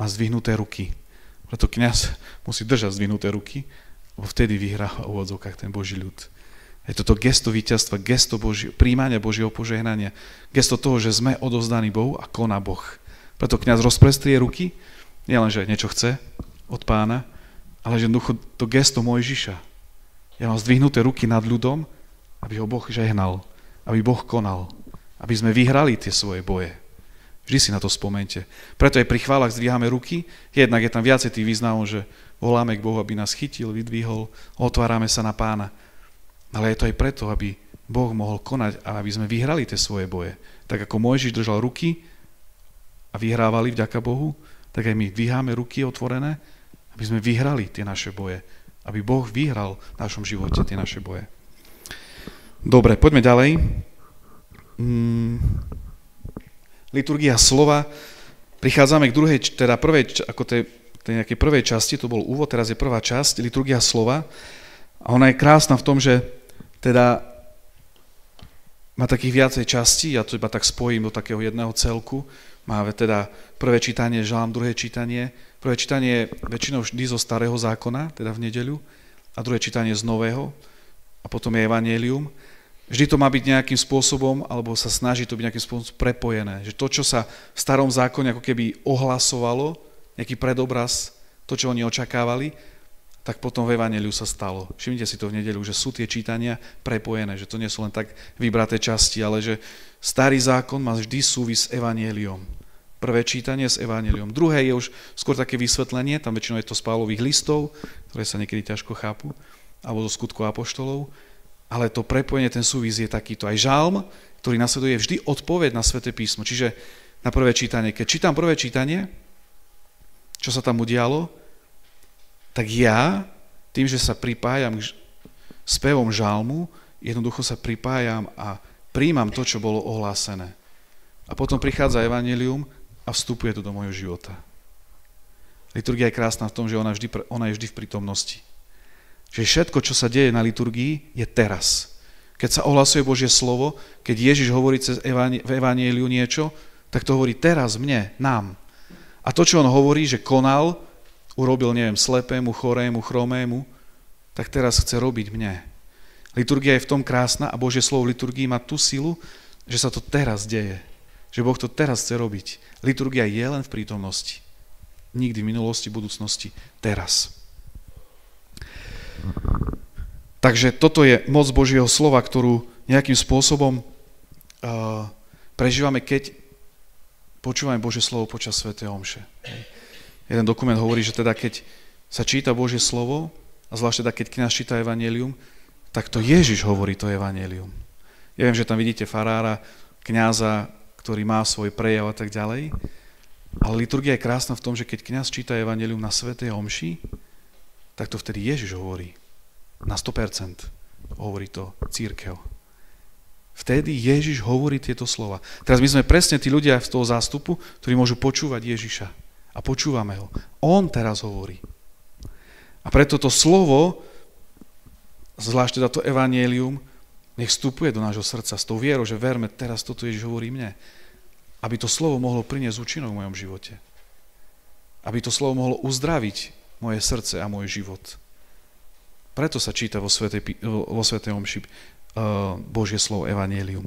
má zdvihnuté ruky. Preto kňaz musí držať zdvihnuté ruky, lebo vtedy vyhrá v úvodzovkách ten Boží ľud. Je toto gesto víťazstva, gesto príjmania Božieho požehnania, gesto toho, že sme odovzdaní Bohu a koná Boh. Preto kňaz rozprestrie ruky, nielen, že niečo chce od Pána, ale že jednoducho to gesto Mojžiša. Ja mám zdvihnuté ruky nad ľudom, aby ho Boh žehnal, aby Boh konal, aby sme vyhrali tie svoje boje. Vždy si na to spomente. Preto aj pri chválach zdvíhame ruky, jednak je tam viacej tých významov, že voláme k Bohu, aby nás chytil, vydvihol, otvárame sa na Pána. Ale je to aj preto, aby Boh mohol konať a aby sme vyhrali tie svoje boje. Tak ako Mojžiš držal ruky a vyhrávali vďaka Bohu, tak aj my dvíhame ruky otvorené, aby sme vyhrali tie naše boje. Aby Boh vyhral v našom živote tie naše boje. Dobre, poďme ďalej. Liturgia slova. Prichádzame k druhej, teda prvej, ako tej nejakej prvej časti, to bol úvod, teraz je prvá časť, liturgia slova. A ona je krásna v tom, že teda má takých viacej častí, ja to iba tak spojím do takého jedného celku. Máme teda prvé čítanie, žalm, druhé čítanie. Prvé čítanie je väčšinou vždy zo Starého zákona, teda v nedeľu, a druhé čítanie z Nového, a potom je evanjelium. Vždy to má byť nejakým spôsobom, alebo sa snaží to byť nejakým spôsobom prepojené. Že to, čo sa v Starom zákone ako keby ohlasovalo, nejaký predobraz, to, čo oni očakávali, tak potom v evanjeliu sa stalo. Všimnite si to v nedeľu, že sú tie čítania prepojené, že to nie sú len tak vybraté časti, ale že Starý zákon má vždy súvis s evanjeliom. Prvé čítanie s evanjeliom. Druhé je už skôr také vysvetlenie, tam väčšinou je to z Pavlových listov, ktoré sa niekedy ťažko chápu, alebo zo skutkov apoštolov. Ale to prepojenie, ten súvis je takýto. Aj žalm, ktorý nasleduje, vždy odpoveď na Sväté písmo. Čiže na prvé čítanie. Keď čítam prvé čítanie, čo sa tam udialo, tak ja, tým, že sa pripájam k spevom žalmu, jednoducho sa pripájam a príjmam to, čo bolo ohlásené. A potom prichádza evanjelium a vstupuje to do môjho života. Liturgia je krásna v tom, že ona je vždy v prítomnosti. Že všetko, čo sa deje na liturgii, je teraz. Keď sa ohlasuje Božie slovo, keď Ježiš hovorí v evanjeliu niečo, tak to hovorí teraz mne, nám. A to, čo on hovorí, že konal, urobil, neviem, slepému, chorému, chromému, tak teraz chce robiť mne. Liturgia je v tom krásna a Božie slovo v liturgii má tú silu, že sa to teraz deje. Že Boh to teraz chce robiť. Liturgia je len v prítomnosti. Nikdy v minulosti, budúcnosti, teraz. Takže toto je moc Božieho slova, ktorú nejakým spôsobom prežívame, keď počúvame Božie slovo počas svätej omše. Jeden dokument hovorí, že teda keď sa číta Božie slovo, a zvlášť teda keď kňaz číta evanjelium, tak to Ježiš hovorí to evanjelium. Ja viem, že tam vidíte farára, kňaza, ktorý má svoj prejav a tak ďalej, ale liturgia je krásna v tom, že keď kňaz číta evanjelium na svätej omši, tak to vtedy Ježiš hovorí. Na 100% hovorí to cirkev. Vtedy Ježiš hovorí tieto slova. Teraz my sme presne tí ľudia z toho zástupu, ktorí môžu počúvať Ježiša. A počúvame ho. On teraz hovorí. A preto to slovo, zvlášť teda to evanjelium, nech vstupuje do nášho srdca s tou vierou, že verme, teraz toto Ježiš hovorí mne. Aby to slovo mohlo priniesť účinok v mojom živote. Aby to slovo mohlo uzdraviť moje srdce a môj život. Preto sa číta vo svätej omši Božie slovo evanjelium.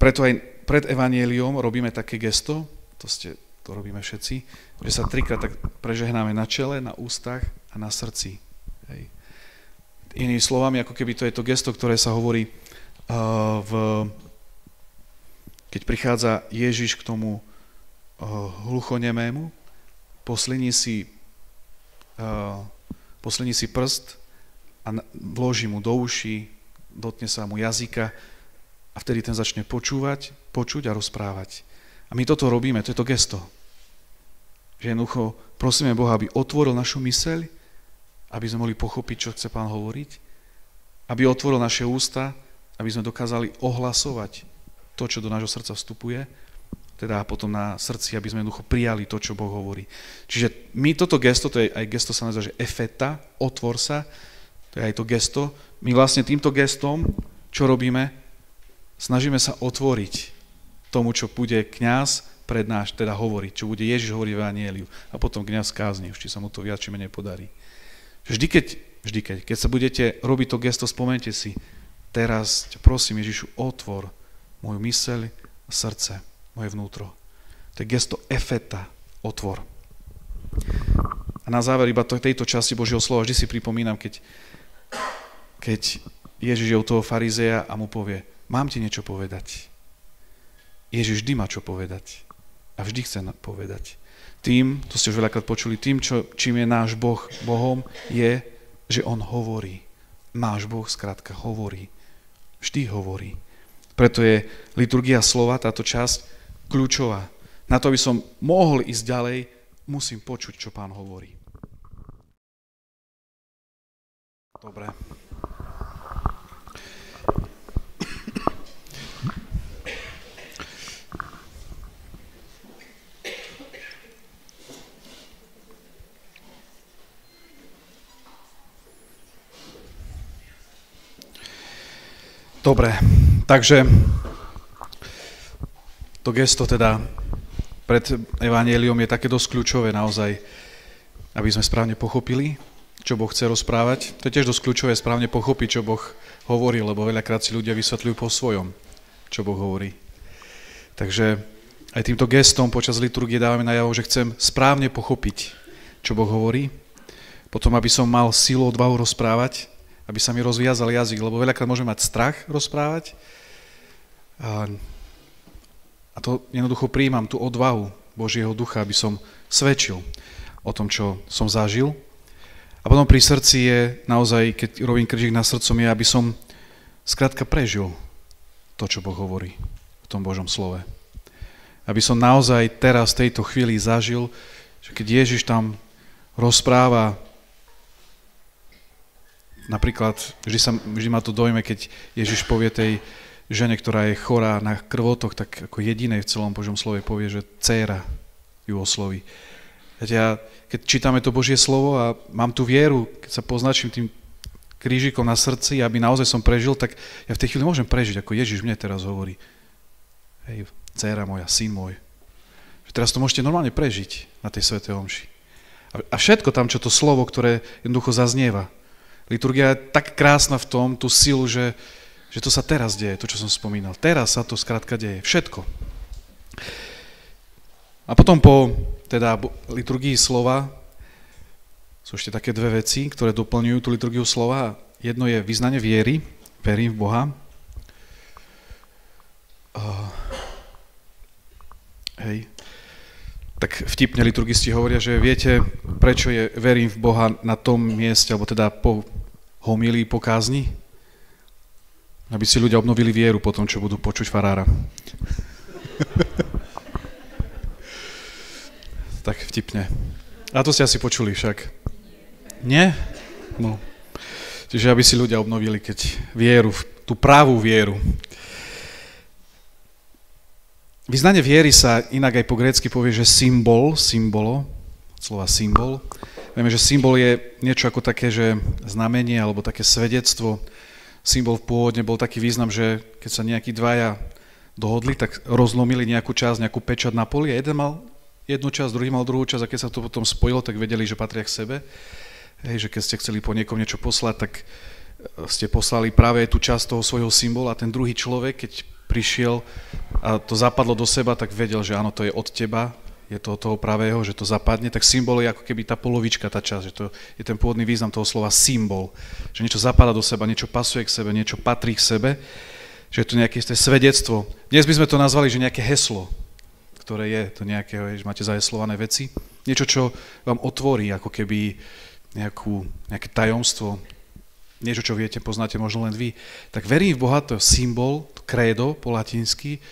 Preto aj pred evanjeliom robíme také gesto, to robíme všetci, že sa 3-krát tak prežehnáme na čele, na ústach a na srdci. Hej. Inými slovami, ako keby to je to gesto, ktoré sa hovorí, keď prichádza Ježiš k tomu hluchonemému, posliní si prst a vloží mu do uší, dotkne sa mu jazyka a vtedy ten začne počuť a rozprávať. A my toto robíme, to je to gesto. Že jednoducho prosíme Boha, aby otvoril našu myseľ, aby sme mohli pochopiť, čo chce Pán hovoriť, aby otvoril naše ústa, aby sme dokázali ohlasovať to, čo do nášho srdca vstupuje, teda potom na srdci, aby sme jednoducho prijali to, čo Boh hovorí. Čiže my toto gesto, to je aj gesto sa nazýva, že efeta, otvor sa, to je aj to gesto. My vlastne týmto gestom, čo robíme, snažíme sa otvoriť tomu, čo bude kňaz prednášať, teda hovoriť, čo bude Ježiš hovoriť v evanjeliu a potom kňaz kázni, či sa mu to viac či menej podarí. Vždy, keď sa budete robiť to gesto, spomente si, teraz ťa prosím, Ježišu, otvor moju myseľ a srdce, moje vnútro. To je gesto efeta, otvor. A na záver iba tejto časti Božieho slova vždy si pripomínam, keď Ježiš je u toho farizeja a mu povie, mám ti niečo povedať. Ježiš vždy má čo povedať a vždy chce povedať. Tým, to ste už veľakrát počuli, čím je náš Boh Bohom, je, že on hovorí. Náš Boh skrátka hovorí. Vždy hovorí. Preto je liturgia slova, táto časť, kľúčová. Na to, aby som mohol ísť ďalej, musím počuť, čo Pán hovorí. Dobre. Dobre, takže to gesto teda pred evanjeliom je také dosť kľúčové naozaj, aby sme správne pochopili, čo Boh chce rozprávať. To je tiež dosť kľúčové správne pochopiť, čo Boh hovorí, lebo veľakrát si ľudia vysvetľujú po svojom, čo Boh hovorí. Takže aj týmto gestom počas liturgie dávame najavo, že chcem správne pochopiť, čo Boh hovorí, potom aby som mal silu, odvahu rozprávať, aby sa mi rozviazal jazyk, lebo veľakrát môžeme mať strach rozprávať a to jednoducho prijímam tú odvahu Božieho ducha, aby som svedčil o tom, čo som zažil. A potom pri srdci je naozaj, keď robím krížik na srdcom, je, aby som skrátka prežil to, čo Boh hovorí v tom Božom slove. Aby som naozaj teraz v tejto chvíli zažil, že keď Ježiš tam rozpráva. Napríklad, vždy ma to dojme, keď Ježiš povie tej žene, ktorá je chorá na krvotok, tak ako jedinej v celom Božom slove povie, že dcéra ju osloví. Keď čítame to Božie slovo a mám tú vieru, keď sa poznačím tým krížikom na srdci, aby naozaj som prežil, tak ja v tej chvíli môžem prežiť, ako Ježiš mne teraz hovorí. Hej, dcéra moja, syn môj. Že teraz to môžete normálne prežiť na tej svätej omši. A všetko tam, čo to slovo, ktoré jednoducho zaznieva. Liturgia je tak krásna v tom, tú silu, že to sa teraz deje, to, čo som spomínal. Teraz sa to skrátka deje. Všetko. A potom po liturgii slova sú ešte také dve veci, ktoré doplňujú tú liturgiu slova. Jedno je vyznanie viery, verím v Boha. Tak vtipne liturgisti hovoria, že viete, prečo je verím v Boha na tom mieste, alebo teda po homílii, po kázni? Aby si ľudia obnovili vieru po tom, čo budú počuť farára. Tak vtipne. A to ste asi počuli však. Nie? No. Čiže aby si ľudia obnovili vieru, tú pravú vieru. Vyznanie viery sa inak aj po grécky povie, že symbolo, slova symbol. Vieme, že symbol je niečo ako také, že znamenie alebo také svedectvo. Symbol v pôvodne bol taký význam, že keď sa nejakí dvaja dohodli, tak rozlomili nejakú časť, nejakú pečať na poli a jeden mal jednu časť, druhý mal druhú časť a keď sa to potom spojilo, tak vedeli, že patria k sebe. Hej, že keď ste chceli po niekom niečo poslať, tak ste poslali práve tú časť toho svojho symbolu a ten druhý človek, keď prišiel a to zapadlo do seba, tak vedel, že áno, to je od teba, je to od toho pravého, že to zapadne, tak symbol je ako keby tá polovička, tá časť, že to je ten pôvodný význam toho slova symbol, že niečo zapadá do seba, niečo pasuje k sebe, niečo patrí k sebe, že je to nejaké svedectvo. Dnes by sme to nazvali, že nejaké heslo, ktoré je to nejaké, že máte zaheslované veci, niečo, čo vám otvorí ako keby nejaké tajomstvo, niečo, čo viete, poznáte možno len vy. Tak verím v Boha, to je symbol, to krédo po latinsky,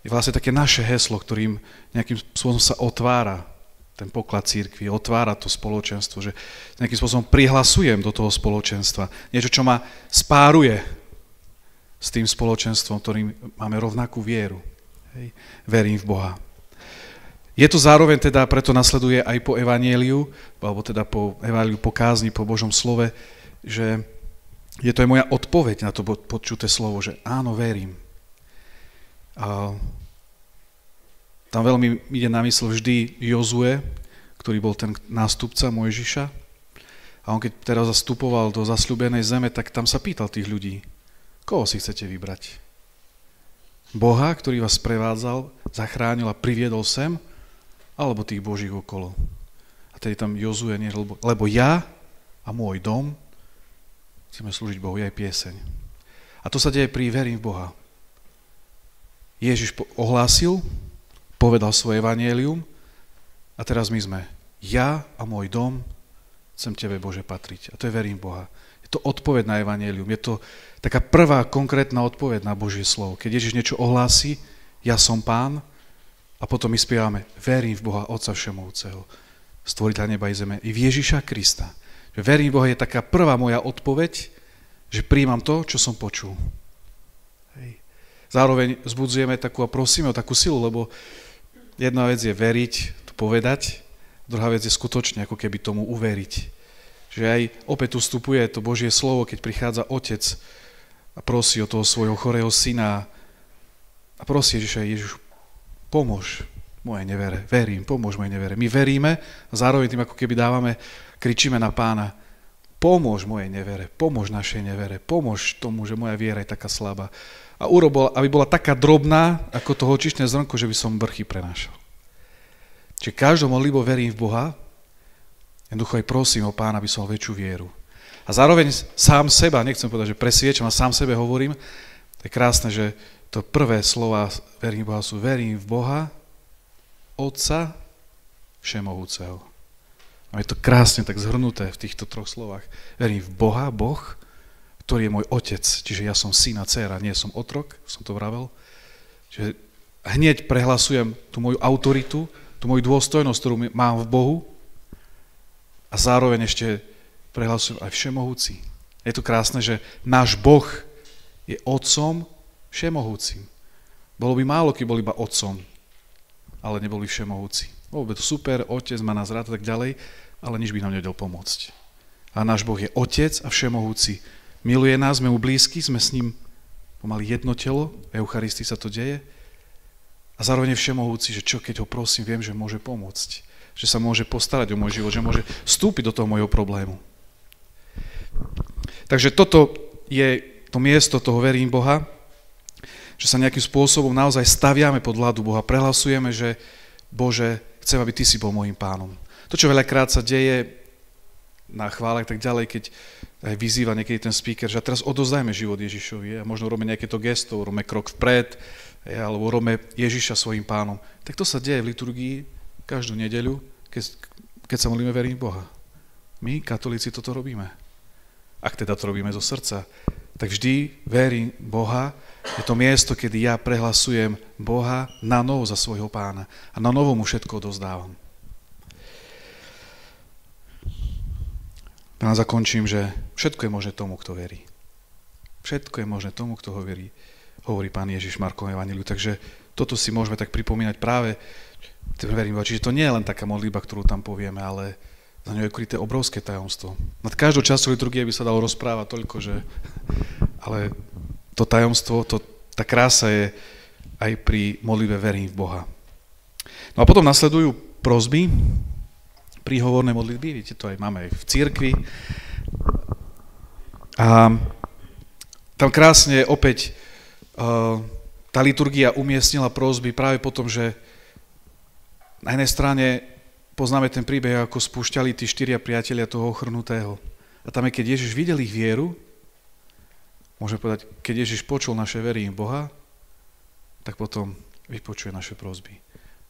je vlastne také naše heslo, ktorým nejakým spôsobom sa otvára ten poklad cirkvi, otvára to spoločenstvo, že nejakým spôsobom prihlasujem do toho spoločenstva. Niečo, čo ma spáruje s tým spoločenstvom, ktorým máme rovnakú vieru. Hej. Verím v Boha. Je to zároveň teda, preto nasleduje aj po evanjeliu, alebo teda po evanjeliu, po kázni, po Božom slove, že je to aj moja odpoveď na to počuté slovo, že áno, verím. A tam veľmi ide na mysl vždy Jozue, ktorý bol ten nástupca Mojžiša. A on keď teraz zastupoval do zasľúbenej zeme, tak tam sa pýtal tých ľudí, koho si chcete vybrať? Boha, ktorý vás prevádzal, zachránil a priviedol sem, alebo tých Božích okolo? A tedy tam Jozue, lebo ja a môj dom chceme slúžiť Bohu, je aj pieseň. A to sa deje pri verím v Boha. Ježiš ohlásil, povedal svoje evanjelium a teraz my sme, ja a môj dom chcem Tebe, Bože, patriť. A to je verím v Boha. Je to odpoveď na evanjelium. Je to taká prvá konkrétna odpoveď na Božie slovo. Keď Ježiš niečo ohlási, ja som Pán, a potom my spievame, verím v Boha, Otca Všemovúceho, Stvoriteľa neba i zeme, i v Ježiša Krista. Že verím v Boha je taká prvá moja odpoveď, že príjmam to, čo som počul. Hej. Zároveň zbudzujeme takú a prosíme o takú silu, lebo jedna vec je veriť, to povedať, druhá vec je skutočne ako keby tomu uveriť. Že aj opäť vstupuje to Božie slovo, keď prichádza otec a prosí o toho svojho chorého syna a prosí Ježiša, Ježiš, pomôž mojej nevere, verím, pomôž mojej nevere. My veríme a zároveň tým ako keby kričíme na Pána, pomôž mojej nevere, pomôž našej nevere, pomôž tomu, že moja viera je taká slabá. A urobil, aby bola taká drobná, ako to hočičné zrnko, že by som vrchy prenášal. Čiže každou modlitbou verím v Boha, jednoducho aj prosím o Pána, aby som mal väčšiu vieru. A zároveň sám seba, nechcem povedať, že presviečam, a sám sebe hovorím, to je krásne, že to prvé slova verím v Boha sú verím v Boha, Otca Všemohúceho. A je to krásne tak zhrnuté v týchto troch slovách. Verím v Boha, Boh, ktorý je môj otec, čiže ja som syn a dcéra, nie som otrok, som to vravel. Čiže hneď prehlasujem tú moju autoritu, tú moju dôstojnosť, ktorú mám v Bohu a zároveň ešte prehlasujem aj Všemohúci. Je to krásne, že náš Boh je otcom Všemohúcim. Bolo by málo, keď bol iba otcom, ale neboli Všemohúci. Bolo by to super, otec má nás rád a tak ďalej, ale nič by nám nevedel pomôcť. A náš Boh je otec a Všemohúci. Miluje nás, sme mu blízki, sme s ním pomaly jedno telo, v Eucharistii sa to deje. A zároveň je Všemohúci, že čo keď ho prosím, viem, že môže pomôcť. Že sa môže postarať o môj život, že môže vstúpiť do toho môjho problému. Takže toto je to miesto toho verím Boha, že sa nejakým spôsobom naozaj staviame pod vládu Boha, prehlasujeme, že Bože, chcem, aby Ty si bol môjim pánom. To, čo veľakrát sa deje na chvále tak ďalej, keď aj vyzýva niekedy ten speaker, že teraz odozdajme život Ježišovi a možno robíme nejaké to gesto, robíme krok vpred, alebo robíme Ježiša svojim pánom. Tak to sa deje v liturgii každú nedeľu, keď sa modlíme verím Boha. My, katolíci, toto robíme. Ak teda to robíme zo srdca, tak vždy verím Boha, je to miesto, kedy ja prehlasujem Boha na novo za svojho pána a na novo mu všetko odovzdávam. A zakončím, že všetko je možné tomu, kto verí. Všetko je možné tomu, kto ho verí, hovorí pán Ježiš v Markovom evanjeliu. Takže toto si môžeme tak pripomínať práve, verím, čiže to nie je len taká modlitba, ktorú tam povieme, ale za ňou je kryté obrovské tajomstvo. Nad každou časťou liturgie by sa dalo rozprávať toľko, že... Ale to tajomstvo, tá krása je aj pri modlitbe verím v Boha. No a potom nasledujú prosby, príhovorné modlitby, viete, to aj máme aj v cirkvi. A tam krásne opäť tá liturgia umiestnila prosby práve potom, že na jednej strane poznáme ten príbeh, ako spúšťali tí 4 priatelia toho ochrnutého. A tam je, keď Ježiš videl ich vieru, môžeme povedať, keď Ježiš počul naše very v Boha, tak potom vypočuje naše prosby.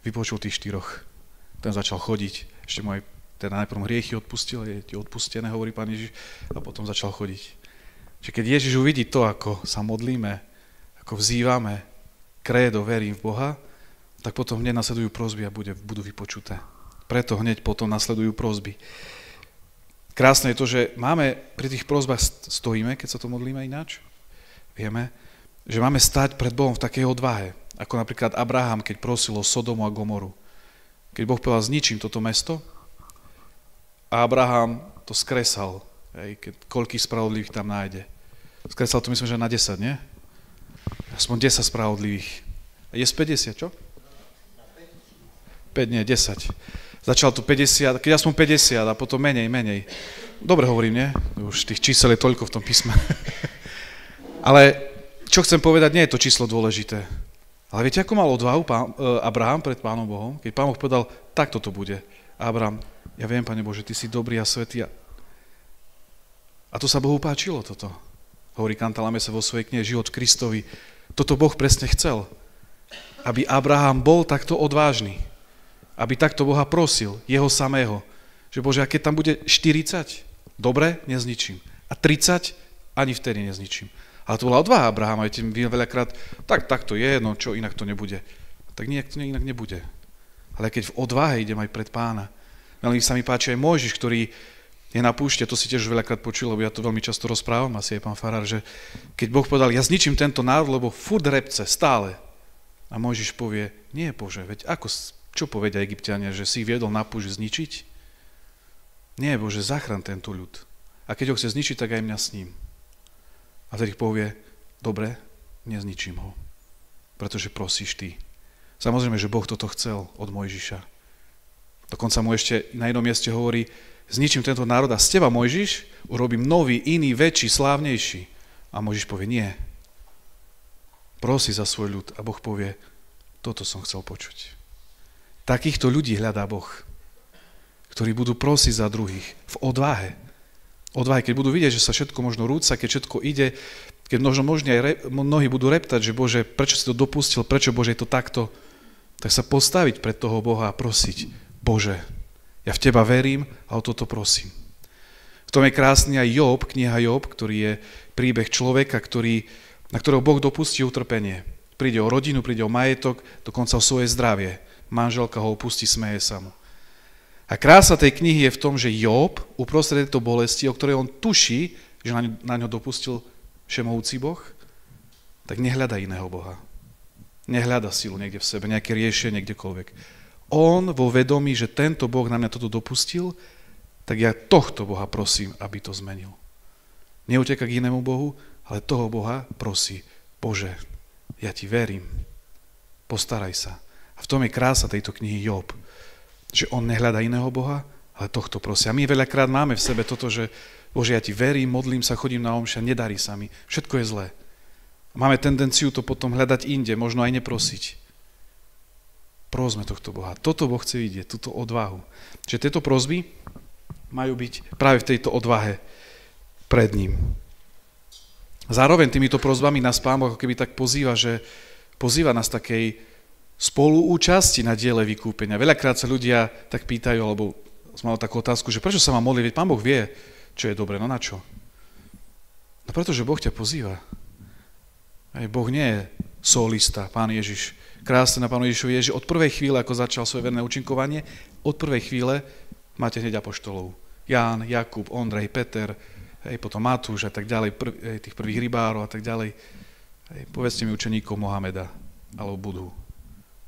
Vypočul tých 4. Ten začal chodiť, ešte mu aj teda najprv hriechy odpustil, je ti odpustené, hovorí Pán Ježiš, a potom začal chodiť. Čiže keď Ježiš uvidí to, ako sa modlíme, ako vzývame krédo, verím v Boha, tak potom hneď nasledujú prosby a budú vypočuté. Preto hneď potom nasledujú prosby. Krásne je to, že máme pri tých prosbách stojíme, keď sa to modlíme ináč. Vieme, že máme stať pred Bohom v takej odvahe, ako napríklad Abraham, keď prosil o Sodomu a Gomoru. Keď Boh povedal, zničím toto mesto, a Abraham to skresal, koľkých spravodlivých tam nájde. Skresal to myslím, že na 10, nie? Aspoň 10 spravodlivých. Je z 50, čo? 5, nie, 10. Začal tu 50, keď aspoň 50 a potom menej. Dobre hovorím, nie? Už tých čísel je toľko v tom písme. Ale čo chcem povedať, nie je to číslo dôležité. Ale viete, ako mal odvahu Abraham pred Pánom Bohom? Keď Pán Boh povedal, takto to bude. A Abraham, ja viem, Pane Bože, Ty si dobrý a svätý. A to sa Bohu páčilo, toto. Hovorí Cantalamessa vo svojej knihe Život Kristovi. Toto Boh presne chcel. Aby Abraham bol takto odvážny. Aby takto Boha prosil, jeho samého. Že Bože, a keď tam bude 40, dobre, nezničím. A 30, ani vtedy nezničím. Ale to bola odvaha Abrahama, viete, veľakrát, tak to je, no čo, inak to nebude. Tak nejak to inak nebude. Ale keď v odvahe idem aj pred Pána. Veľmi sa mi páči aj Mojžiš, ktorý je na púšte, to si tiež veľakrát počul, lebo ja to veľmi často rozprávam, asi aj pán farár, že keď Boh povedal, ja zničím tento národ, lebo furt repce, stále. A Mojžiš povie, nie Bože, veď čo povedia Egypťania, že si ich viedol na púšť zničiť? Nie Bože, zachraň tento ľud. A keď ho chce zničiť, tak aj mňa s ním. A tedy povie, dobre, nezničím ho, pretože prosíš ty. Samozrejme, že Boh toto chcel od Mojžiša. Dokonca mu ešte na jednom mieste hovorí, zničím tento národ a z teba, Mojžiš, urobím nový, iný, väčší, slávnejší. A Mojžiš povie, nie. Prosí za svoj ľud a Boh povie, toto som chcel počuť. Takýchto ľudí hľadá Boh, ktorí budú prosiť za druhých v odvahe. Odvahe, keď budú vidieť, že sa všetko možno rúca, keď všetko ide, keď možno aj mnohí budú reptať, že Bože, prečo si to dopustil, prečo Bože je to takto, tak sa postaviť pred toho Boha a prosiť, Bože, ja v Teba verím a o toto prosím. V tom je krásny aj Job, kniha Job, ktorý je príbeh človeka, na ktorého Boh dopustí utrpenie. Príde o rodinu, príde o majetok, dokonca o svoje zdravie. Manželka ho opustí, smeje sa mu. A krása tej knihy je v tom, že Job uprostred tejto bolesti, o ktorej on tuší, že na ňo dopustil všemohúci Boh, tak nehľada iného Boha. Nehľada silu niekde v sebe, nejaké riešenie kdekoľvek. On vo vedomí, že tento Boh na mňa toto dopustil, tak ja tohto Boha prosím, aby to zmenil. Neuteká k inému Bohu, ale toho Boha prosí, Bože, ja ti verím, postaraj sa. A v tom je krása tejto knihy Job, že on nehľada iného Boha, ale tohto prosí. A my veľakrát máme v sebe toto, že Bože, ja ti verím, modlím sa, chodím na omša, nedarí sa mi, všetko je zlé. Máme tendenciu to potom hľadať inde, možno aj neprosiť. Prosme tohto Boha. Toto Boh chce vidieť, túto odvahu. Čiže tieto prosby majú byť práve v tejto odvahe pred ním. Zároveň týmito prosbami nás Pán Boh ako keby tak pozýva nás takej spoluúčasti na diele vykúpenia. Veľakrát sa ľudia tak pýtajú, alebo som mal takú otázku, že prečo sa mám modliť, veď Pán Boh vie, čo je dobre, no na čo? No pretože Boh ťa pozýva. Aj Boh nie je solista, Pán Ježiš. Krásne na Pánu Ježišovi je, že od prvej chvíle, ako začal svoje verné účinkovanie, od prvej chvíle máte hneď apoštolov. Ján, Jakub, Ondrej, Peter, potom Matúš a tak ďalej, tých prvých rybárov a tak ďalej. Povedzte mi učeníkov Mohameda alebo Budhu.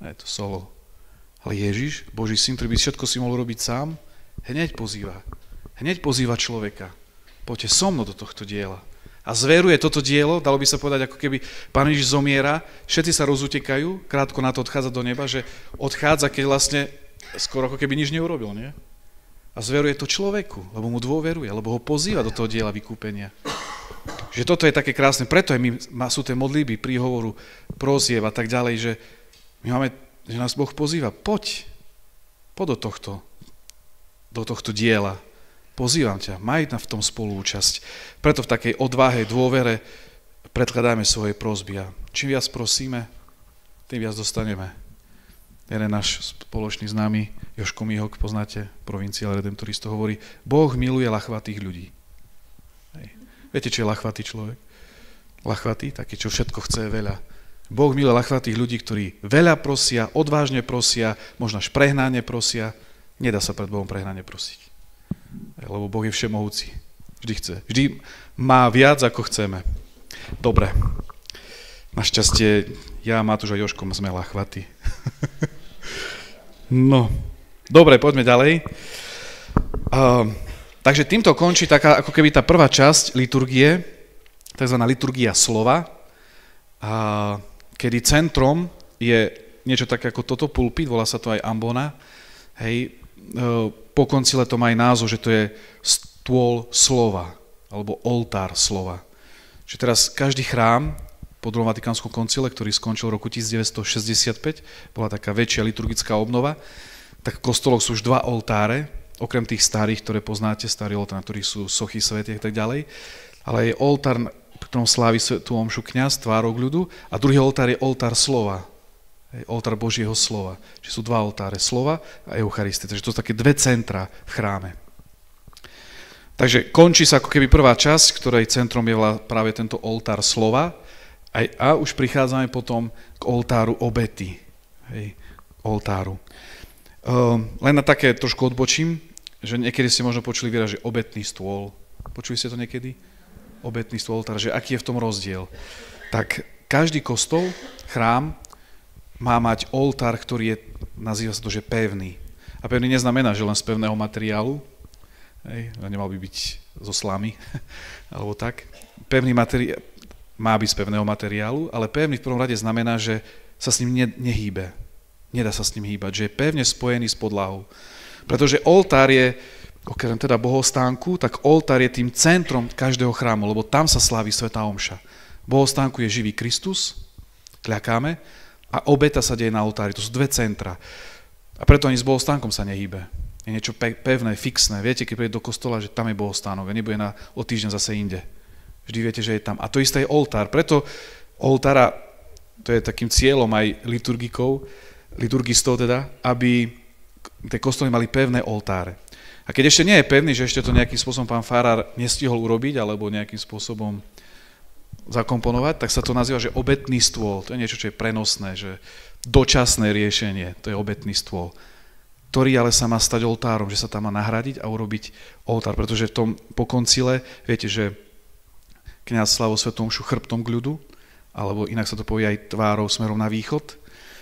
Je to solo. Ale Ježiš, Boží syn, ktorý by všetko si mohol robiť sám, hneď pozýva človeka. Poďte so mnou do tohto diela. A zveruje toto dielo, dalo by sa povedať, ako keby Pán Ježiš zomiera, všetci sa rozutekajú, krátko na to odchádza do neba, že odchádza, keď vlastne skoro ako keby nič neurobil, nie? A zveruje to človeku, lebo mu dôveruje, lebo ho pozýva do toho diela vykúpenia. Že toto je také krásne, preto aj sú tie modlitby, príhovoru, proziev a tak ďalej, že že nás Boh pozýva, poď do tohto diela. Pozývam ťa, maj v tom spoluúčasť. Preto v takej odvahe, dôvere predkladáme svoje prosby a čím viac prosíme, tým viac dostaneme. Jeden náš spoločný známy, Jožko Mihok, poznáte, provinciál redemptoristov, hovorí, Boh miluje lachvatých ľudí. Hej. Viete, čo je lachvatý človek? Lachvatý, taký, čo všetko chce veľa. Boh miluje lachvatých ľudí, ktorí veľa prosia, odvážne prosia, možno až prehnane prosia. Nedá sa pred Bohom prehnane prosiť. Lebo Boh je všemohúci. Vždy chce. Vždy má viac, ako chceme. Dobre. Našťastie, ja, Matúš a Jožko sme lachvatí. No. Dobre, poďme ďalej. Takže týmto končí taká, ako keby tá prvá časť liturgie, takzvaná liturgia slova, kedy centrom je niečo také ako toto pulpit, volá sa to aj ambona. Hej, po koncile to má aj názov, že to je stôl slova, alebo oltár slova. Že teraz každý chrám po druhom Vatikánskom koncile, ktorý skončil v roku 1965, bola taká väčšia liturgická obnova, tak v kostoloch sú už dva oltáre, okrem tých starých, ktoré poznáte, starý oltár, na ktorých sú sochy svätých a tak ďalej, ale je oltár, v ktorom slávi svätú omšu kňaz tvárou k ľudu, a druhý oltár je oltár slova, oltár Božieho slova. Čiže sú dva oltáre, slova a Eucharistie. Takže to sú také dve centra v chráme. Takže končí sa ako keby prvá časť, ktorej centrom je práve tento oltár slova, a už prichádzame potom k oltáru obety. Hej, oltáru. Len na také trošku odbočím, že niekedy ste možno počuli výraz, že obetný stôl. Počuli ste to niekedy? Obetný stôl, oltár, že aký je v tom rozdiel? Tak každý kostol, chrám, má mať oltár, ktorý je, nazýva sa to, že pevný. A pevný neznamená, že len z pevného materiálu, hej, nemal by byť zo slamy, alebo tak. Pevný materiál má byť z pevného materiálu, ale pevný v prvom rade znamená, že sa s ním nehýbe. Nedá sa s ním hýbať, že je pevne spojený s podlahou. Pretože oltár je, okrem teda bohostánku, tak oltár je tým centrom každého chrámu, lebo tam sa slávi svätá omša. V bohostánku je živý Kristus, kľakáme, a obeta sa deje na oltári. To sú dve centra. A preto ani s bohostánkom sa nehýbe. Je niečo pevné, fixné. Viete, keď príde do kostola, že tam je bohostánok a nebude o týždeň zase inde. Vždy viete, že je tam. A to isté je oltár. Preto oltára, to je takým cieľom aj liturgistov teda, aby tie kostoly mali pevné oltáre. A keď ešte nie je pevný, že ešte to nejakým spôsobom pán farár nestihol urobiť alebo nejakým spôsobom zakomponovať, tak sa to nazýva, že obetný stôl. To je niečo, čo je prenosné, že dočasné riešenie, to je obetný stôl, ktorý ale sa má stať oltárom, že sa tam má nahradiť a urobiť oltár, pretože v tom po koncile, viete, že kňaz slávil svätú omšu chrbtom k ľudu, alebo inak sa to povie aj tvárou smerom na východ,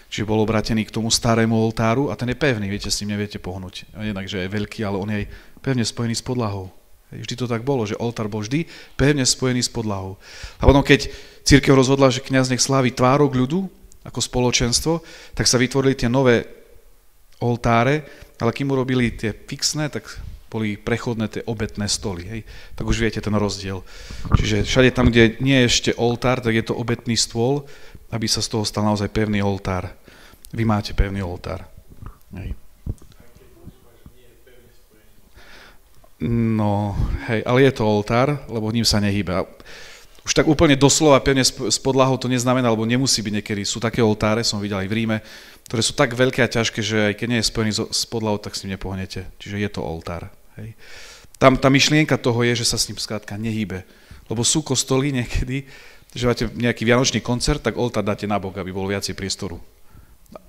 čiže bol obrátený k tomu starému oltáru a ten je pevný, viete, s ním neviete pohnúť. Jednak, že je veľký, ale on je aj pevne spojený s podlahou. Vždy to tak bolo, že oltár bol vždy pevne spojený s podlahou. A potom, keď cirkev rozhodla, že kňaz nech slávi tvárou k ľudu, ako spoločenstvo, tak sa vytvorili tie nové oltáre, ale kým urobili tie fixné, tak boli prechodné tie obetné stoly. Hej. Tak už viete ten rozdiel. Čiže všade tam, kde nie je ešte oltár, tak je to obetný stôl, aby sa z toho stal naozaj pevný oltár. Vy máte pevný oltár. Hej. No, hej, ale je to oltár, lebo ním sa nehýba. Už tak úplne doslova pevne s podlahou to neznamená, lebo nemusí byť niekedy. Sú také oltáre, som videl aj v Ríme, ktoré sú tak veľké a ťažké, že aj keď nie je spojený s podlahou, tak s ním nepohnete. Čiže je to oltár. Hej. Tam tá myšlienka toho je, že sa s ním skrátka nehýbe. Lebo sú kostoly niekedy, že máte nejaký vianočný koncert, tak oltár dáte nabok, aby bolo viacej priestoru.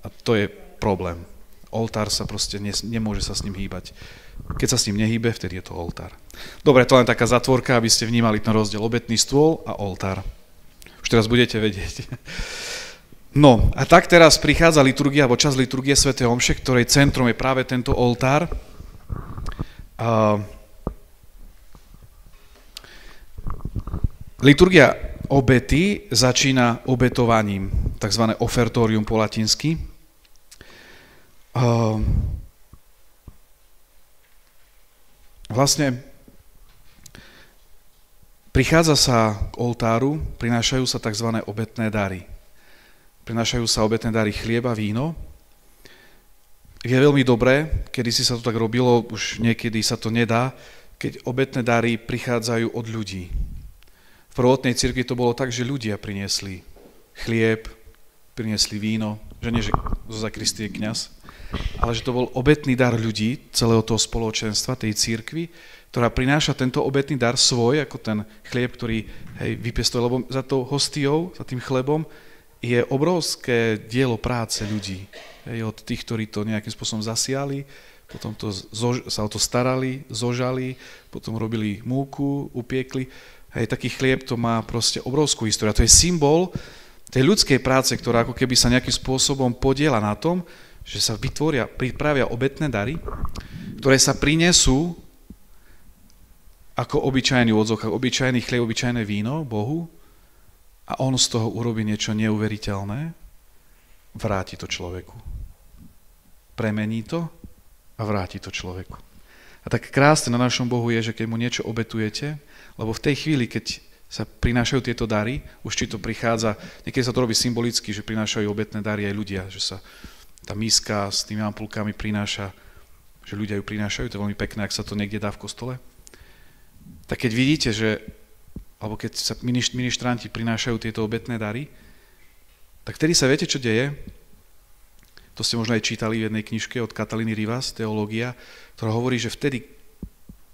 A to je problém. Oltár sa proste nemôže sa s ním hýbať. Keď sa s ním nehýbe, vtedy je to oltár. Dobre, to len taká zatvorka, aby ste vnímali ten rozdiel. Obetný stôl a oltár. Už teraz budete vedieť. No, a tak teraz prichádza liturgia, alebo čas liturgie svätej omše, ktorej centrom je práve tento oltár. Liturgia obety začína obetovaním, takzvané ofertorium po latinsky. Vlastne Prichádza sa k oltáru, prinášajú sa tzv. Obetné dary. Prinášajú sa obetné dary chlieba, víno. Je veľmi dobré, kedysi sa to tak robilo, už niekedy sa to nedá, keď obetné dary prichádzajú od ľudí. V prvotnej cirkvi to bolo tak, že ľudia priniesli chlieb, priniesli víno, že nie, že zo zakristie je kňaz, ale že to bol obetný dar ľudí, celého toho spoločenstva, tej cirkvi, ktorá prináša tento obetný dar svoj, ako ten chlieb, ktorý vypestuje, lebo za tou hostiou, za tým chlebom je obrovské dielo práce ľudí. Od tých, ktorí to nejakým spôsobom zasiali, potom sa o to starali, zožali, potom robili múku, upiekli. Taký chlieb to má proste obrovskú históriu. To je symbol tej ľudskej práce, ktorá ako keby sa nejakým spôsobom podiela na tom, že sa pripravia obetné dary, ktoré sa prinesú ako obyčajný odzok, obyčajný chlieb, obyčajné víno Bohu a on z toho urobí niečo neuveriteľné, vráti to človeku. Premení to a vráti to človeku. A tak krásne na našom Bohu je, že keď mu niečo obetujete, lebo v tej chvíli, keď sa prinášajú tieto dary, už či to prichádza, niekedy sa to robí symbolicky, že prinášajú obetné dary aj ľudia, že sa tá miska s tými ampulkami prináša, že ľudia ju prinášajú, to je veľmi pekné, ak sa to niekde dá v kostole. Tak keď vidíte, alebo keď sa ministranti prinášajú tieto obetné dary, tak vtedy sa viete, čo deje? To ste možno aj čítali v jednej knižke od Katalíny Rivas, Teológia, ktorá hovorí, že vtedy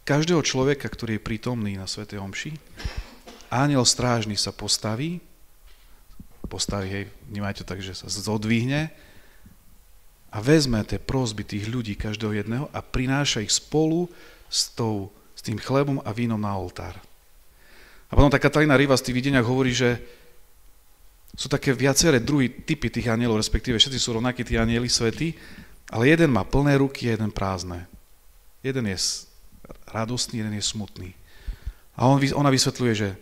každého človeka, ktorý je prítomný na svätej omši, anjel strážny sa postaví, vnímajte to tak, že sa zodvihne a vezme tie prosby tých ľudí, každého jedného a prináša ich spolu s tým chlebom a vínom na oltár. A potom tá Katalína Rivas v tých videniach hovorí, že sú také viaceré typy tých anielov, respektíve všetci sú rovnakí tí anieli svätí, ale jeden má plné ruky a jeden prázdne. Jeden je radostný, jeden je smutný. A ona vysvetľuje, že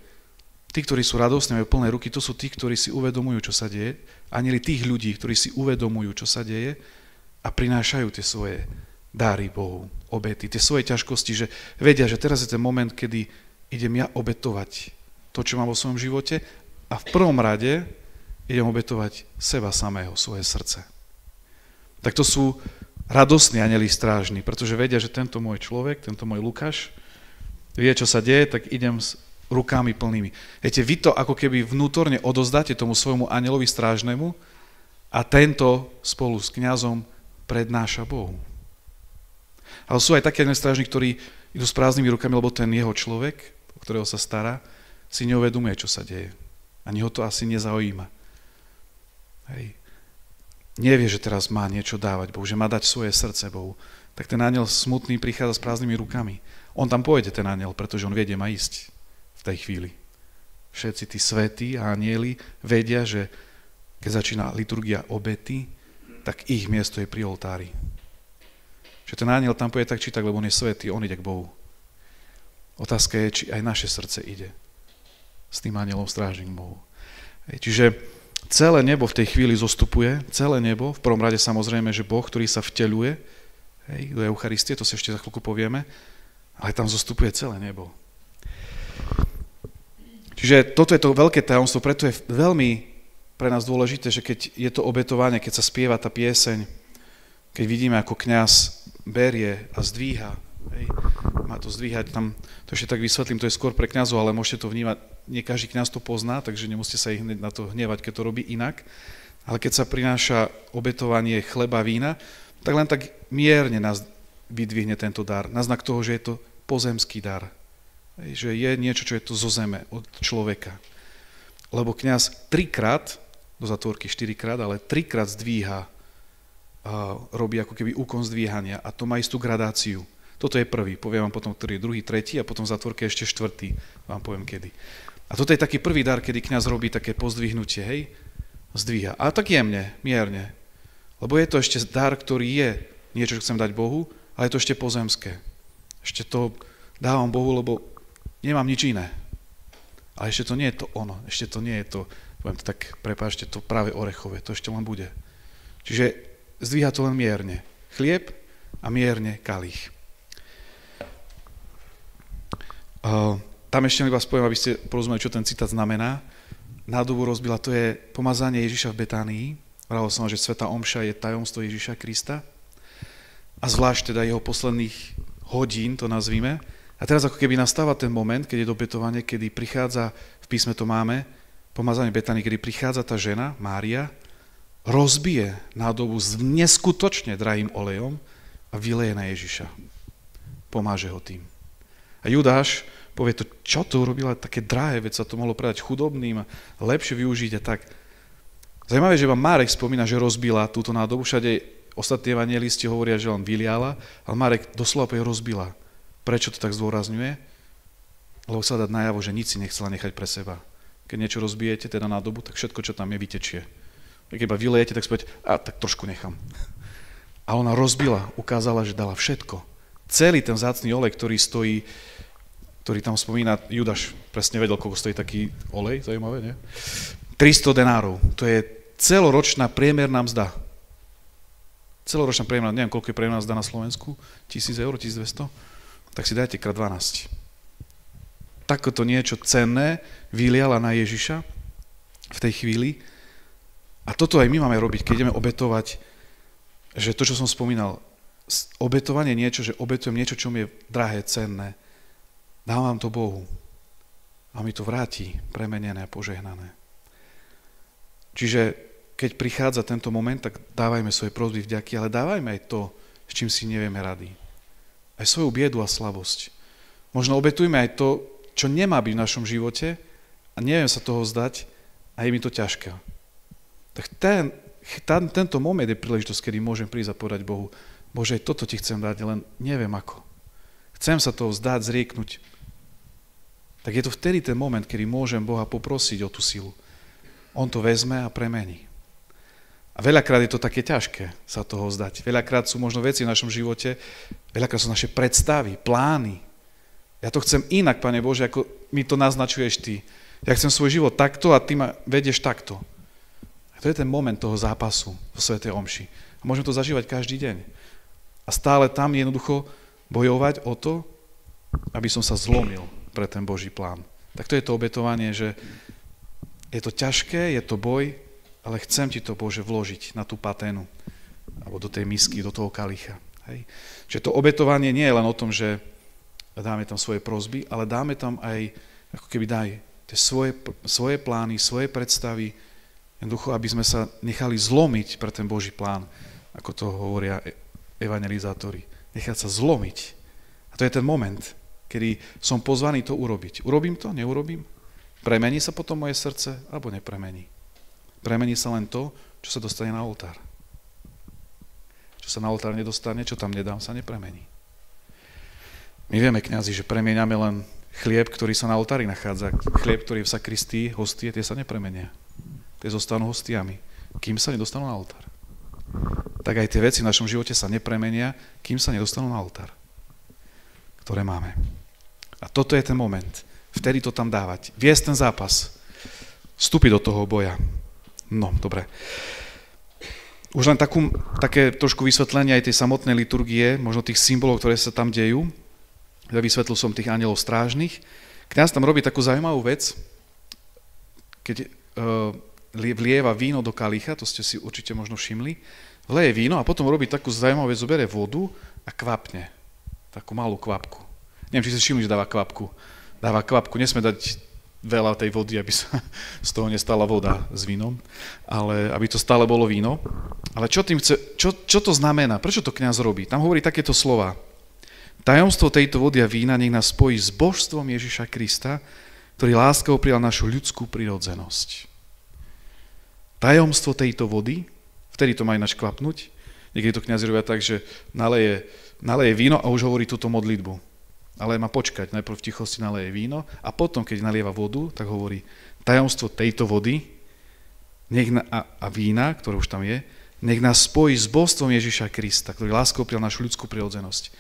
tí, ktorí sú radostní, majú plné ruky, to sú tí, ktorí si uvedomujú, čo sa deje. Anieli tých ľudí, ktorí si uvedomujú, čo sa deje a prinášajú tie svoje dary Bohu, obety, tie svoje ťažkosti, že vedia, že teraz je ten moment, kedy idem ja obetovať to, čo mám vo svojom živote a v prvom rade idem obetovať seba samého, svoje srdce. Tak to sú radostní anjeli strážni, pretože vedia, že tento môj človek, tento môj Lukáš vie, čo sa deje, tak idem s rukami plnými. Viete, vy to ako keby vnútorne odozdáte tomu svojmu anjelovi strážnemu a tento spolu s kňazom prednáša Bohu. Ale sú aj takí strážni, ktorí idú s prázdnymi rukami, lebo ten jeho človek, o ktorého sa stará, si neuvedomuje, čo sa deje. Ani ho to asi nezaujíma. Nevie, že teraz má niečo dávať Bohu, že má dať svoje srdce Bohu. Tak ten anjel smutný prichádza s prázdnymi rukami. On tam pôjde, ten anjel, pretože on vie, kde má ísť v tej chvíli. Všetci tí svätí a anjeli vedia, že keď začína liturgia obety, tak ich miesto je pri oltári. Že ten anjel tam pôjde tak či tak, lebo on je svätý, on ide k Bohu. Otázka je, či aj naše srdce ide s tým anjelom strážnym Bohu. Čiže celé nebo v tej chvíli zostupuje, celé nebo, v prvom rade samozrejme, že Boh, ktorý sa vteľuje do Eucharistie, to si ešte za chvíľku povieme, ale tam zostupuje celé nebo. Čiže toto je to veľké tajomstvo, preto je veľmi pre nás dôležité, že keď je to obetovanie, keď sa spieva tá pieseň, keď vidíme, ako kňaz berie a zdvíha, má to zdvíhať, tam to ešte tak vysvetlím, to je skôr pre kňazov, ale môžete to vnímať, nie každý kňaz to pozná, takže nemusíte sa ich na to hnevať, keď to robí inak, ale keď sa prináša obetovanie chleba, vína, tak len tak mierne nás vydvihne tento dar, na znak toho, že je to pozemský dar, že je niečo, čo je to zo zeme, od človeka. Lebo kňaz 3-krát, do zatvorky 4-krát, ale 3-krát zdvíha, robí ako keby úkon zdvíhania a to má istú gradáciu. Toto je prvý, poviem vám potom, ktorý je druhý, tretí a potom v zatvorke ešte 4. vám poviem kedy. A toto je taký prvý dar, kedy kňaz robí také pozdvihnutie, hej, zdvíha. A tak jemne, mierne. Lebo je to ešte dar, ktorý je niečo, čo chcem dať Bohu, ale je to ešte pozemské. Ešte to dávam Bohu, lebo nemám nič iné. Ale ešte to nie je to ono, ešte to nie je to, poviem to tak, prepáčte, to práve orechové, to ešte len bude. Čiže zdvíha to len mierne. Chlieb a mierne kalich. tam ešte vás poviem, aby ste porozumeli, čo ten citát znamená. Nádobu rozbila, to je pomazanie Ježiša v Betánii. Vravil som, že svätá omša je tajomstvo Ježiša Krista. A zvlášť teda jeho posledných hodín, to nazvime. A teraz ako keby nastáva ten moment, keď je dobetovanie, kedy prichádza, v písme to máme, pomazanie Betánii, kedy prichádza tá žena, Mária, rozbije nádobu s neskutočne drahým olejom a vyleje na Ježiša. Pomáže ho tým. A Judáš povie to, čo to urobila také drahé, veď sa to mohlo predať chudobným a lepšie využiť a tak. Zajímavé, že vám Marek spomína, že rozbila túto nádobu, všade ostatní evanjelisti hovoria, že len vyliala, ale Marek doslova povie rozbila. Prečo to tak zdôrazňuje? Lebo sa dá najavo, že nič si nechcela nechať pre seba. Keď niečo rozbijete, teda nádobu, tak všetko, čo tam je, vytečie. Keď iba vylejete, tak späť, tak trošku nechám. A ona rozbila, ukázala, že dala všetko. Celý ten vzácny olej, ktorý tam spomína, Judáš presne vedel, koľko stojí taký olej, zaujímavé, nie? 300 denárov, to je celoročná priemerná mzda. Celoročná priemerná, neviem, koľko je priemerná mzda na Slovensku, 1000 eur, 1200, tak si dajte krát 12. Takoto niečo cenné vyliala na Ježiša v tej chvíli. A toto aj my máme robiť, keď ideme obetovať, že to, čo som spomínal, obetovanie niečo, že obetujem niečo, čo mi je drahé, cenné, dávam to Bohu a mi to vráti premenené a požehnané. Čiže keď prichádza tento moment, tak dávajme svoje prosby vďaky, ale dávajme aj to, s čím si nevieme rady. Aj svoju biedu a slabosť. Možno obetujme aj to, čo nemá byť v našom živote a neviem sa toho vzdať a je mi to ťažké. Tak tento moment je príležitosť, kedy môžem prísť a povedať Bohu, Bože, toto ti chcem dať, len neviem ako. Chcem sa toho vzdať, zrieknúť. Tak je to vtedy ten moment, kedy môžem Boha poprosiť o tú silu. On to vezme a premení. A veľakrát je to také ťažké sa toho vzdať. Veľakrát sú možno veci v našom živote, veľakrát sú naše predstavy, plány. Ja to chcem inak, Pane Bože, ako mi to naznačuješ Ty. Ja chcem svoj život takto a Ty ma vedieš takto. A to je ten moment toho zápasu vo svätej omši. A môžeme to zažívať každý deň. A stále tam jednoducho bojovať o to, aby som sa zlomil pre ten Boží plán. Tak to je to obetovanie, že je to ťažké, je to boj, ale chcem ti to, Bože, vložiť na tú paténu alebo do tej misky, do toho kalicha. Hej. Čiže to obetovanie nie je len o tom, že dáme tam svoje prosby, ale dáme tam aj, ako keby daj, tie svoje plány, svoje predstavy, jednoducho, aby sme sa nechali zlomiť pre ten Boží plán, ako to hovoria evangelizátori. Nechať sa zlomiť. A to je ten moment, kedy som pozvaný to urobiť. Urobím to? Neurobím? Premení sa potom moje srdce? Alebo nepremení? Premení sa len to, čo sa dostane na oltár. Čo sa na oltár nedostane, čo tam nedám, sa nepremení. My vieme, kňazi, že premieňame len chlieb, ktorý sa na oltári nachádza. Chlieb, ktorý je v sakristii, hostie, tie sa nepremenia. Tie zostanú hostiami, kým sa nedostanú na oltár. Tak aj tie veci v našom živote sa nepremenia, kým sa nedostanú na oltár, ktoré máme. A toto je ten moment. Vtedy to tam dávať. Viesť ten zápas. Vstúpiť do toho boja. No, dobre. Už len také trošku vysvetlenie aj tej samotnej liturgie, možno tých symbolov, ktoré sa tam dejú. Ja vysvetlil som tých anjelov strážnych. Kňaz tam robí takú zaujímavú vec, keď vlieva víno do kalicha, to ste si určite možno všimli, vleje víno a potom robí takú zaujímavú vec, zoberie vodu a kvapne. Takú malú kvapku. Neviem, či si všimli, že dáva kvapku. Dáva kvapku, nesmie dať veľa tej vody, aby sa z toho nestala voda s vínom, ale aby to stále bolo víno. Ale čo to znamená? Prečo to kňaz robí? Tam hovorí takéto slova. Tajomstvo tejto vody a vína nech nás spojí s božstvom Ježiša Krista, ktorý láskavo prijal našu ľudskú prirodzenosť. Tajomstvo tejto vody, vtedy to má ináč kvapnúť, niekedy to kňazi robia tak, že naleje víno a už hovorí túto modlitbu. Ale má počkať, najprv v tichosti naleje víno a potom, keď nalieva vodu, tak hovorí tajomstvo tejto vody a vína, ktoré už tam je, nech nás spojí s božstvom Ježiša Krista, ktorý láskavo prijal našu ľudskú prirodzenosť.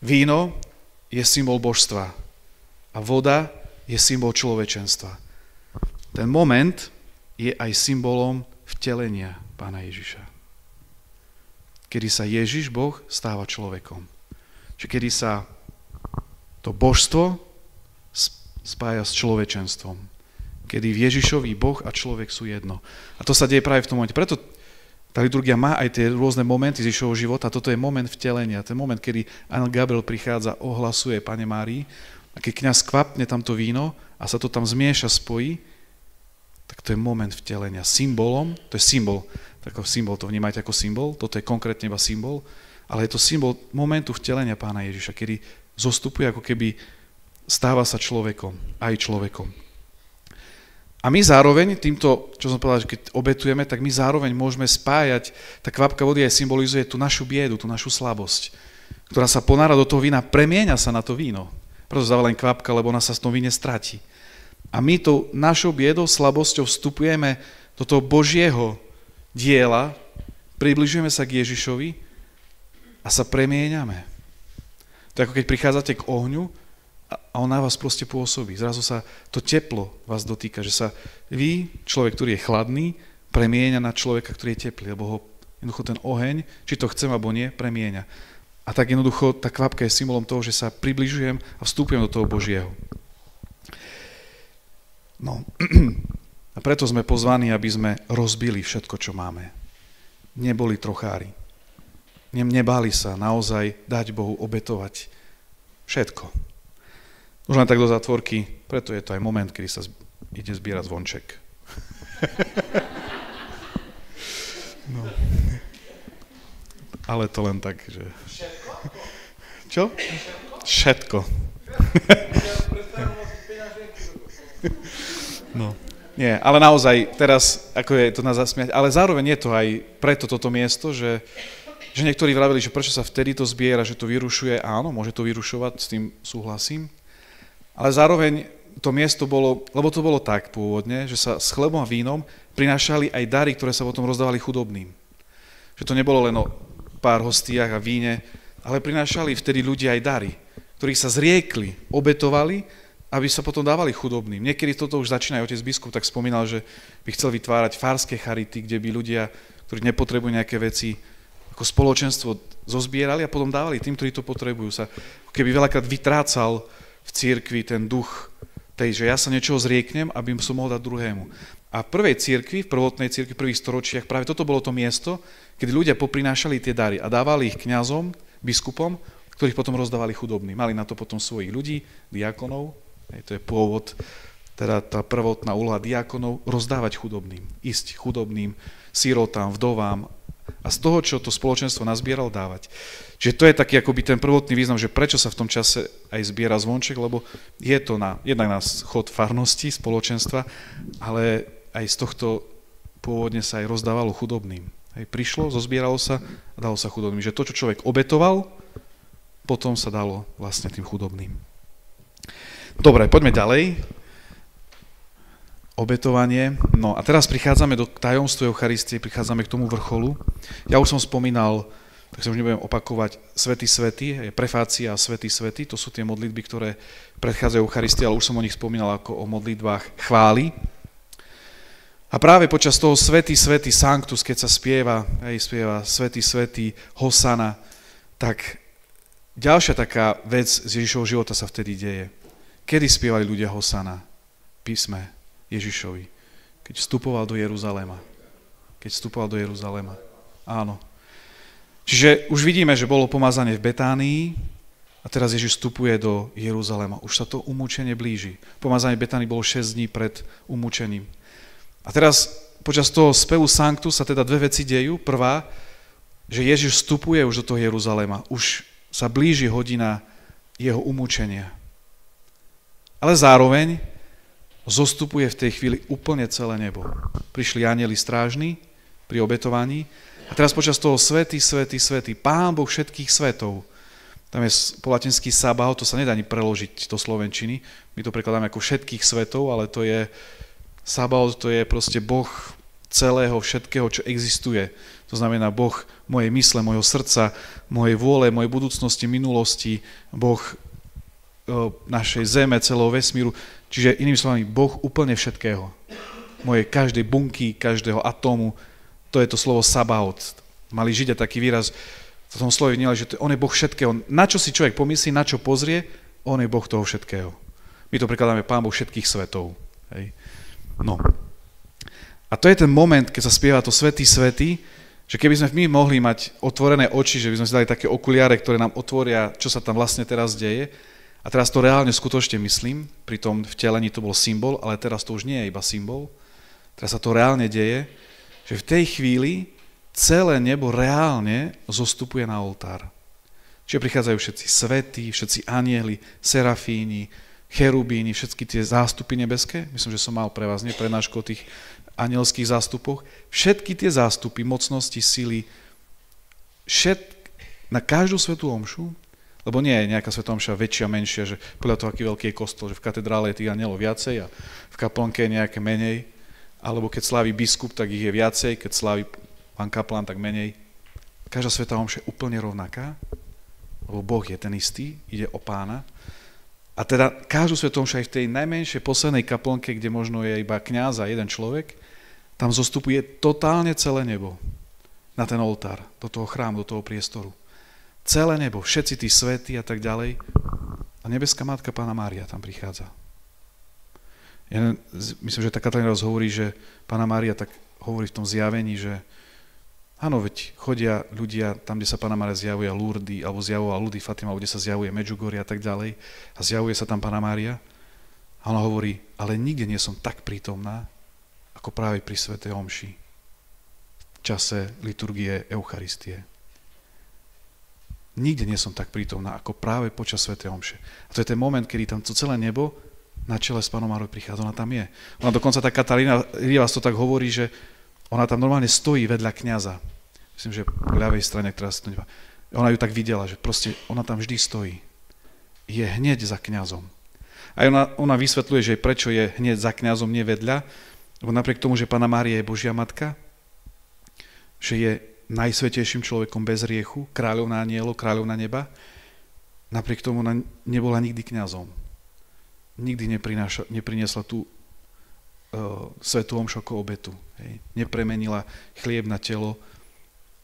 Víno je symbol božstva a voda je symbol človečenstva. Ten moment je aj symbolom vtelenia Pána Ježiša. Kedy sa Ježiš, Boh, stáva človekom. Čiže kedy sa to božstvo spája s človečenstvom. Kedy v Ježišovi Boh a človek sú jedno. A to sa deje práve v tom momente. Preto tá liturgia má aj tie rôzne momenty z Ježišovho života. Toto je moment vtelenia. Ten moment, kedy anjel Gabriel prichádza, ohlasuje Panne Márii. A keď kňaz kvapne tamto víno a sa to tam zmieša, spojí, tak to je moment vtelenia. Symbolom, to je symbol, to vnímajte ako symbol, toto je konkrétne iba symbol, ale je to symbol momentu vtelenia Pána Ježiša, kedy zostupuje ako keby stáva sa človekom, aj človekom. A my zároveň týmto, čo som povedal, že keď obetujeme, tak my zároveň môžeme spájať, tá kvapka vody aj symbolizuje tú našu biedu, tú našu slabosť, ktorá sa ponára do toho vína, premieňa sa na to víno. Preto sa dáva len kvapka, lebo ona sa z toho víne stratí. A my tou našou biedou, slabosťou vstupujeme do toho Božieho diela, približujeme sa k Ježišovi a sa premieňame. To je ako keď prichádzate k ohňu a on na vás proste pôsobí. Zrazu sa to teplo vás dotýka, že sa vy, človek, ktorý je chladný, premieňa na človeka, ktorý je teplý, lebo ho jednoducho ten oheň, či to chcem alebo nie, premieňa. A tak jednoducho tá kvapka je symbolom toho, že sa približujem a vstúpujem do toho Božieho. No, a preto sme pozvaní, aby sme rozbili všetko, čo máme. Neboli trochári. Nebáli sa naozaj dať Bohu obetovať všetko. Už len tak do zatvorky, preto je to aj moment, kedy sa ide zbierať zvonček. No. Ale to len tak, že... Čo? Všetko. No. Nie, ale naozaj, teraz, ako je to nás zasmiať, ale zároveň je to aj preto toto miesto, že niektorí vravili, že prečo sa vtedy to zbiera, že to vyrušuje. Áno, môže to vyrušovať, s tým súhlasím. Ale zároveň to miesto bolo, lebo to bolo tak pôvodne, že sa s chlebom a vínom prinášali aj dary, ktoré sa potom rozdávali chudobným. Že to nebolo len o pár hostiach a víne, ale prinášali vtedy ľudia aj dary, ktorých sa zriekli, obetovali, aby sa potom dávali chudobným. Niekedy toto už začína aj otec biskup, tak spomínal, že by chcel vytvárať farské charity, kde by ľudia, ktorí nepotrebujú nejaké veci, ako spoločenstvo zozbierali a potom dávali tým, ktorí to potrebujú. Sa keby veľakrát vytrácal v cirkvi ten duch tej, že ja sa niečoho zrieknem, aby som mohol dať druhému. A v prvej cirkvi, v prvotnej cirkvi, v prvých storočiach, práve toto bolo to miesto, kedy ľudia poprinášali tie dary a dávali ich kňazom, biskupom, ktorých potom rozdávali chudobní. Mali na to potom svojich ľudí, diakonov, to je pôvod, teda tá prvotná úloha diakonov, rozdávať chudobným, ísť chudobným, sirotám, vdovám a z toho, čo to spoločenstvo nazbieral, dávať. Čiže to je taký akoby ten prvotný význam, že prečo sa v tom čase aj zbiera zvonček, lebo je to jednak na chod farnosti, spoločenstva, ale aj z tohto pôvodne sa aj rozdávalo chudobným. Prišlo, zozbieralo sa a dalo sa chudobným. Že to, čo človek obetoval, potom sa dalo vlastne tým chudobným. Dobre, poďme ďalej. Obetovanie. No a teraz prichádzame do tajomstva Eucharistie, prichádzame k tomu vrcholu. Ja už som spomínal, tak sa už nebudem opakovať, Svätý Svätý, prefácia a Svätý Svätý, to sú tie modlitby, ktoré predchádzajú Eucharistii, ale už som o nich spomínal ako o modlitbách chvály. A práve počas toho Svätý Svätý Sanctus, keď sa spieva Svätý Svätý Hosana, tak ďalšia taká vec z Ježišovho života sa vtedy deje. Kedy spievali ľudia Hosana? Písme Ježišovi. Keď vstupoval do Jeruzalema. Áno. Čiže už vidíme, že bolo pomazanie v Betánii a teraz Ježiš vstupuje do Jeruzalema. Už sa to umúčenie blíži. Pomazanie v Betánii bolo 6 dní pred umúčením. A teraz počas toho spevu Sanctus sa teda dve veci dejú. Prvá, že Ježiš vstupuje už do toho Jeruzalema. Už sa blíži hodina jeho umúčenia. Ale zároveň zostupuje v tej chvíli úplne celé nebo. Prišli anjeli strážni pri obetovaní a teraz počas toho Svätý, Svätý, Svätý, Pán Boh všetkých svetov. Tam je po latinsky Sabaoth, to sa nedá ani preložiť do slovenčiny. My to prekladáme ako všetkých svetov, ale to je Sabaoth, to je proste Boh celého, všetkého, čo existuje. To znamená Boh mojej mysle, mojho srdca, mojej vôle, mojej budúcnosti, minulosti, Boh našej zeme, celého vesmíru. Čiže inými slovami, Boh úplne všetkého. Mojej každej bunky, každého atómu, to je to slovo Sabaoth. Mali Židia taký výraz, v tom slove vnímali, že on je Boh všetkého. Na čo si človek pomyslí, na čo pozrie, on je Boh toho všetkého. My to prekladáme Pán Boh všetkých svetov. Hej. No. A to je ten moment, keď sa spieva to Svätý, Svätý, že keby sme my mohli mať otvorené oči, že by sme si dali také okuliare, ktoré nám otvoria, čo sa tam vlastne teraz deje. A teraz to reálne skutočne myslím, pri tom vtelení to bol symbol, ale teraz to už nie je iba symbol. Teraz sa to reálne deje, že v tej chvíli celé nebo reálne zostupuje na oltár. Čiže prichádzajú všetci svätí, všetci anjeli, serafíni, cherubíni, všetky tie zástupy nebeské. Myslím, že som mal pre vás prednášku o tých anielských zástupoch. Všetky tie zástupy, mocnosti, sily, na každú svätú omšu, lebo nie je nejaká svätá omša väčšia, menšia, že podľa toho, aký veľký je kostol, že v katedrále je tých anielov viacej a v kaplnke je nejaké menej, alebo keď slávi biskup, tak ich je viacej, keď slávi pán kaplan, tak menej. Každá svätá omša je úplne rovnaká, lebo Boh je ten istý, ide o Pána. A teda každú svätú omšu aj v tej najmenšej poslednej kaplnke, kde možno je iba kňaz a jeden človek, tam zostupuje totálne celé nebo na ten oltár, do toho chrámu, do toho priestoru. Celé nebo, všetci tí svätí a tak ďalej. A nebeská matka Panna Mária tam prichádza. Ja myslím, že tá Katarína hovorí, že Panna Mária tak hovorí v tom zjavení, že áno, veď chodia ľudia tam, kde sa Panna Mária zjavuje Lourdes, alebo zjavovala Lourdes Fatima, kde sa zjavuje Medjugorje a tak ďalej. A zjavuje sa tam Panna Mária. A ona hovorí, ale nikde nie som tak prítomná, ako práve pri svätej omši, v čase liturgie Eucharistie. Nikde nie som tak prítomná, ako práve počas svätej omše. A to je ten moment, kedy tam to celé nebo na čele s Pannou Máriou prichádza, ona tam je. Ona dokonca, tá Katarína Rivas to tak hovorí, že ona tam normálne stojí vedľa kňaza. Myslím, že po ľavej strane, ktorá sa to nevá. Ona ju tak videla, že proste ona tam vždy stojí. Je hneď za kňazom. A ona vysvetľuje, že prečo je hneď za kňazom, nie vedľa, lebo napriek tomu, že Panna Mária je Božia matka, že je najsvätejším človekom bez hriechu, kráľovná anielov, kráľovná neba, napriek tomu ona nebola nikdy kňazom. Nikdy nepriniesla tú svätú omšu ako obetu. Hej. Nepremenila chlieb na telo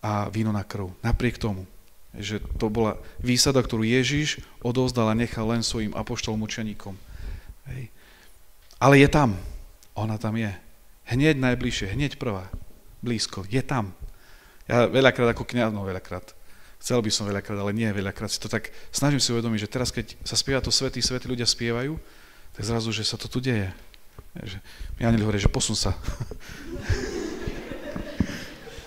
a víno na krv. Napriek tomu, že to bola výsada, ktorú Ježiš odovzdal a nechal len svojim apoštolom učeníkom. Hej. Ale je tam. Ona tam je. Hneď najbližšie, hneď prvá. Blízko. Je tam. Ja veľakrát ako kňaz, no veľakrát. Chcel by som veľakrát, ale nie veľakrát. Si to tak snažím si uvedomiť, že teraz, keď sa spieva to svätí, svätí ľudia spievajú, tak zrazu, že sa to tu deje. Že, ja hovorí, že posun sa.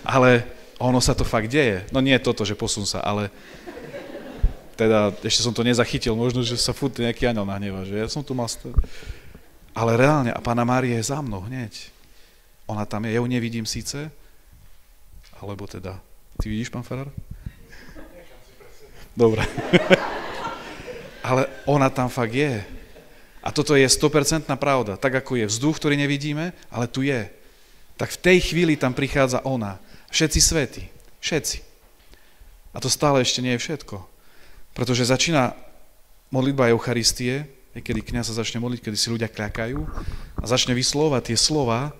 Ale ono sa to fakt deje. No nie je toto, že posun sa, ale teda ešte som to nezachytil, možno, že sa furt nejaký aniel nahneva, že ja som tu mal... Ale reálne, a Panna Mária je za mnou hneď. Ona tam je, ja ju nevidím síce, alebo teda, ty vidíš, pán farár? Dobre. Ale ona tam fakt je. A toto je 100% pravda. Tak ako je vzduch, ktorý nevidíme, ale tu je. Tak v tej chvíli tam prichádza ona. Všetci svätí. Všetci. A to stále ešte nie je všetko. Pretože začína modlitba Eucharistie, kedy kňaz sa začne modliť, kedy si ľudia kľakajú a začne vyslovať tie slova,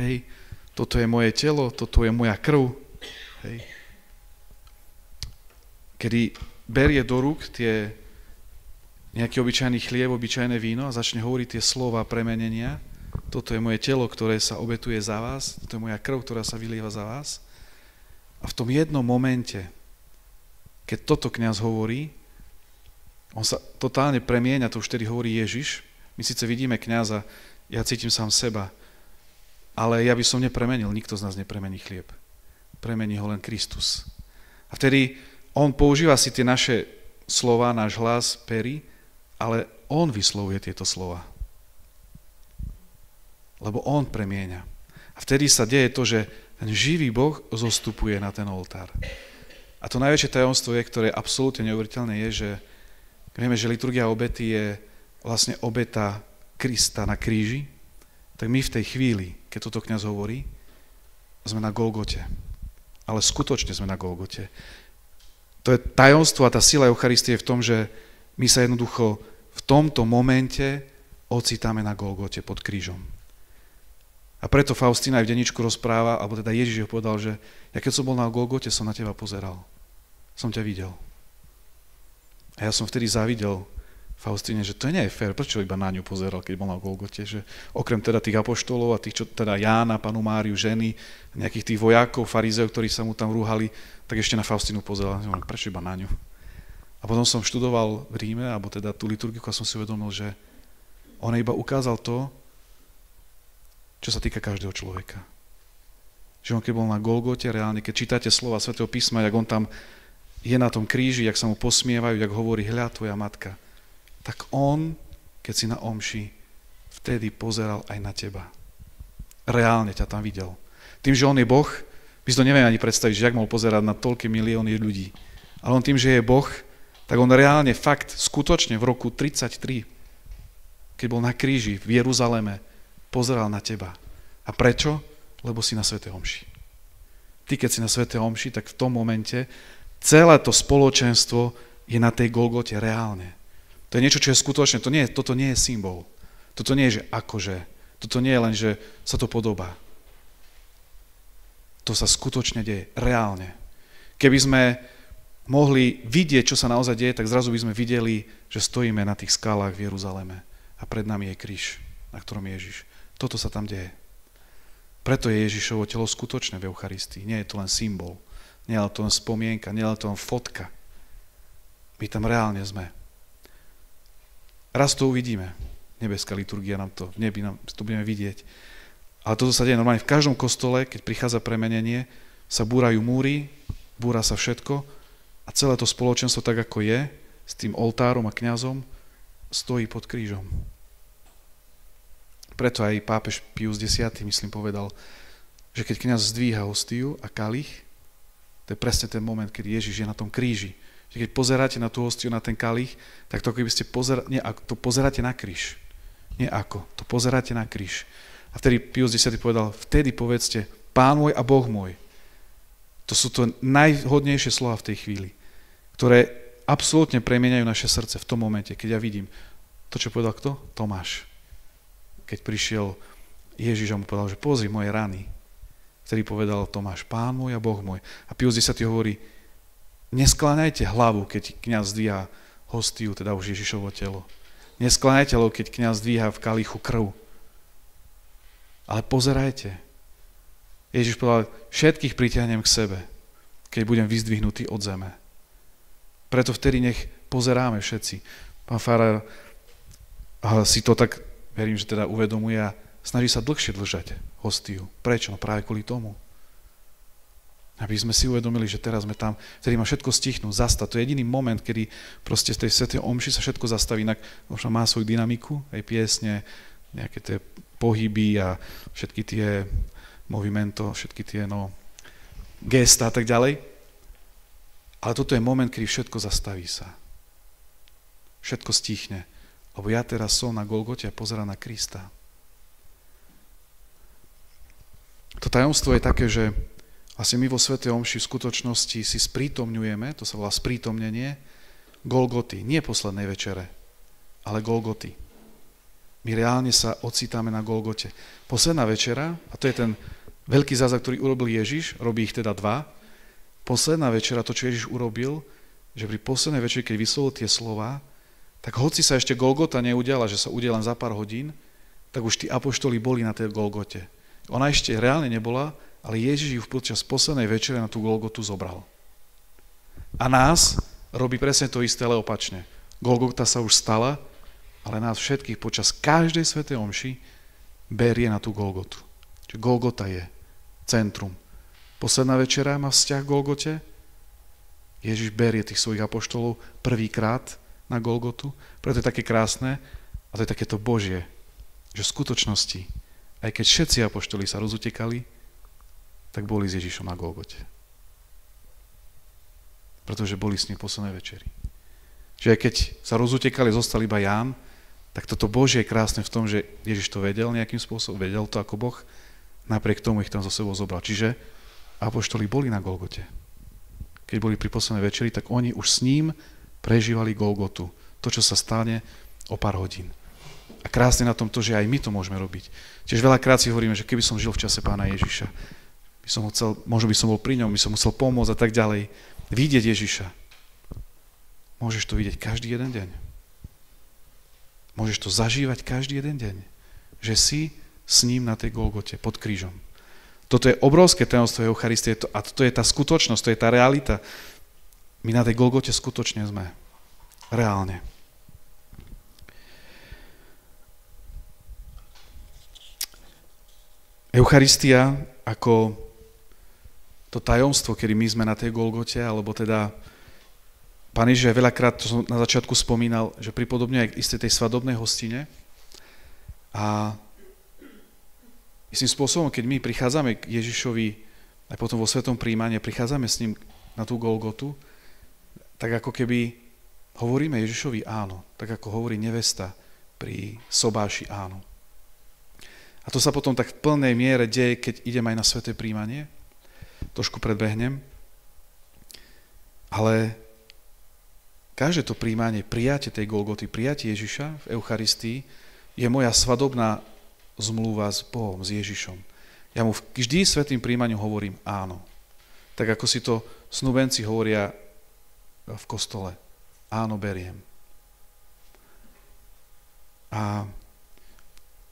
hej, toto je moje telo, toto je moja krv, hej. Kedy berie do rúk tie nejaký obyčajný chlieb, obyčajné víno a začne hovoriť tie slova premenenia, toto je moje telo, ktoré sa obetuje za vás, toto je moja krv, ktorá sa vylieva za vás. A v tom jednom momente, keď toto kňaz hovorí, on sa totálne premieňa, to už tedy hovorí Ježiš. My síce vidíme kňaza, ja cítim sám seba, ale ja by som nepremenil, nikto z nás nepremení chlieb. Premení ho len Kristus. A vtedy on používa si tie naše slova, náš hlas, pery, ale on vyslovuje tieto slova. Lebo on premieňa. A vtedy sa deje to, že ten živý Boh zostupuje na ten oltár. A to najväčšie tajomstvo je, ktoré absolútne neuveriteľné, je, že vieme, že liturgia obety je vlastne obeta Krista na kríži, tak my v tej chvíli, keď toto kňaz hovorí, sme na Golgote. Ale skutočne sme na Golgote. To je tajomstvo a tá sila Eucharistie je v tom, že my sa jednoducho v tomto momente ocitáme na Golgote pod krížom. A preto Faustína aj v denníčku rozpráva, alebo teda Ježiš ho povedal, že ja keď som bol na Golgote, som na teba pozeral. Som ťa videl. A ja som vtedy zavidel Faustíne, že to nie je fér, prečo iba na ňu pozeral, keď bol na Golgote, že okrem teda tých apoštolov a tých, čo teda Jána, Panu Máriu, ženy, nejakých tých vojakov, farizeov, ktorí sa mu tam rúhali, tak ešte na Faustínu pozeral, prečo iba na ňu. A potom som študoval v Ríme, alebo teda tú liturgiku a som si uvedomil, že on iba ukázal to, čo sa týka každého človeka. Že on keď bol na Golgote, reálne, keď čítate slova Svätého písma, jak on tam je na tom kríži, jak sa mu posmievajú, jak hovorí, hľa tvoja matka, tak on, keď si na omši, vtedy pozeral aj na teba. Reálne ťa tam videl. Tým, že on je Boh, my si to nevieme ani predstaviť, že jak mohol pozerať na toľké milióny ľudí. Ale on tým, že je Boh, tak on reálne fakt, skutočne v roku 33, keď bol na kríži v Jeruzaleme, pozeral na teba. A prečo? Lebo si na svätej omši. Ty, keď si na svätej omši, tak v tom momente celé to spoločenstvo je na tej Golgote reálne. To je niečo, čo je skutočné. Toto nie je symbol. Toto nie je, že akože. Toto nie je len, že sa to podobá. To sa skutočne deje reálne. Keby sme mohli vidieť, čo sa naozaj deje, tak zrazu by sme videli, že stojíme na tých skalách v Jeruzaleme a pred nami je kríž, na ktorom je Ježiš. Toto sa tam deje. Preto je Ježišovo telo skutočné v Eucharistii. Nie je to len symbol, nie je to len spomienka, nie je to len fotka. My tam reálne sme. Raz to uvidíme. Nebeská liturgia nám to, v nebi nám to budeme vidieť. Ale toto sa deje normálne v každom kostole, keď prichádza premenenie, sa búrajú múry, búra sa všetko a celé to spoločenstvo, tak ako je, s tým oltárom a kňazom, stojí pod krížom. Preto aj pápež Pius X, myslím, povedal, že keď kňaz zdvíha hostiu a kalich, to je presne ten moment, keď Ježiš je na tom kríži. Že keď pozeráte na tú hostiu, na ten kalich, tak to keby ste to pozeráte na kríž. Nie ako, to pozeráte na kríž. A vtedy Pius X povedal, vtedy povedzte, Pán môj a Boh môj. To sú to najhodnejšie slova v tej chvíli, ktoré absolútne premieňajú naše srdce v tom momente, keď ja vidím to, čo povedal kto? Tomáš. Keď prišiel Ježiš a mu povedal, že pozri moje rany. Vtedy povedal Tomáš, Pán môj a Boh môj. A Pius X hovorí, neskláňajte hlavu, keď kňaz zdvíha hostiu, teda už Ježišovo telo. Neskláňajte hlavu, keď kňaz zdvíha v kalichu krv. Ale pozerajte. Ježiš povedal, všetkých pritiahnem k sebe, keď budem vyzdvihnutý od zeme. Preto vtedy nech pozeráme všetci. Pán farár si to tak, verím, že teda uvedomuje a snaží sa dlhšie držať hostiu. Prečo? No práve kvôli tomu. Aby sme si uvedomili, že teraz sme tam, vtedy má všetko stichnúť, zastať. To je jediný moment, kedy proste v tej svätej omši sa všetko zastaví, inak možno má svoju dynamiku, aj piesne, nejaké tie pohyby a všetky tie movimento, všetky tie gesta a tak ďalej. Ale toto je moment, kedy všetko zastaví sa. Všetko stichne. Lebo ja teraz som na Golgote a pozerám na Krista. To tajomstvo je také, že asi my vo svätej omši v skutočnosti si sprítomňujeme, to sa volá sprítomnenie, Golgoty. Nie poslednej večere, ale Golgoty. My reálne sa ocitáme na Golgote. Posledná večera, a to je ten veľký zázrak, ktorý urobil Ježiš, robí ich teda dva. Posledná večera, to, čo Ježiš urobil, že pri poslednej večeri, keď vyslovil tie slova, tak hoci sa ešte Golgota neudiala, že sa udiala len za pár hodín, tak už tí apoštoli boli na tej Golgote. Ona ešte reálne nebola, ale Ježiš ju počas poslednej večere na tú Golgotu zobral. A nás robí presne to isté, ale opačne. Golgota sa už stala, ale nás všetkých počas každej svätej omši berie na tú Golgotu. Čiže Golgota je centrum. Posledná večera má vzťah k Golgote. Ježiš berie tých svojich apoštolov prvýkrát na Golgotu. Preto je také krásne a to je takéto Božie, že v skutočnosti, aj keď všetci apoštoli sa rozutekali, tak boli s Ježišom na Golgote. Pretože boli s ním v poslednej večeri. Že aj keď sa rozutekali, zostal iba Ján, tak toto Božie je krásne v tom, že Ježiš to vedel nejakým spôsobom, vedel to ako Boh, napriek tomu ich tam zo sebou zobral. Čiže apoštoli boli na Golgote. Keď boli pri poslednej večeri, tak oni už s ním prežívali Golgotu. To, čo sa stane o pár hodín. A krásne na tom to, že aj my to môžeme robiť. Čiže veľakrát si hovoríme, že keby som žil v čase Pána Ježiša, možno by som bol pri ňom, by som musel pomôcť a tak ďalej. Vidieť Ježiša. Môžeš to vidieť každý jeden deň. Môžeš to zažívať každý jeden deň, že si s ním na tej Golgote pod krížom. Toto je obrovské tajomstvo Eucharistie a toto je tá skutočnosť, to je tá realita. My na tej Golgote skutočne sme. Reálne. Eucharistia ako to tajomstvo, kedy my sme na tej Golgote, alebo teda Pán Ježiš veľakrát, to som na začiatku spomínal, že pripodobňuje aj isté tej svadobnej hostine a istým spôsobom, keď my prichádzame k Ježišovi, aj potom vo svetom príjmaní, prichádzame s ním na tú Golgotu, tak ako keby hovoríme Ježišovi áno, tak ako hovorí nevesta pri sobáši áno. A to sa potom tak v plnej miere deje, keď idem aj na sveté príjmanie. Trošku predbehnem. Ale každé to príjmanie, prijatie tej Golgoty, prijatie Ježiša v Eucharistii je moja svadobná zmluva s Bohom, s Ježišom. Ja mu vždy svätým príjmaniu hovorím áno. Tak ako si to snúbenci hovoria v kostole. Áno, beriem. A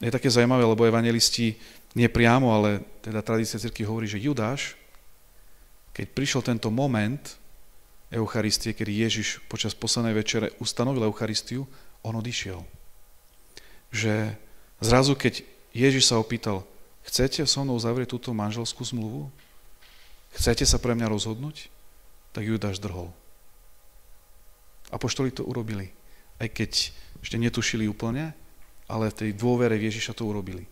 je také zaujímavé, lebo evangelisti nie priamo, ale teda tradícia cirkvi hovorí, že Judáš, keď prišiel tento moment Eucharistie, kedy Ježiš počas poslednej večere ustanovil Eucharistiu, on odišiel. Že zrazu, keď Ježiš sa opýtal, chcete so mnou uzavrieť túto manželskú zmluvu? Chcete sa pre mňa rozhodnúť? Tak Judáš drhol. Apoštoli to urobili, aj keď ešte netušili úplne, ale v tej dôvere v Ježiša to urobili.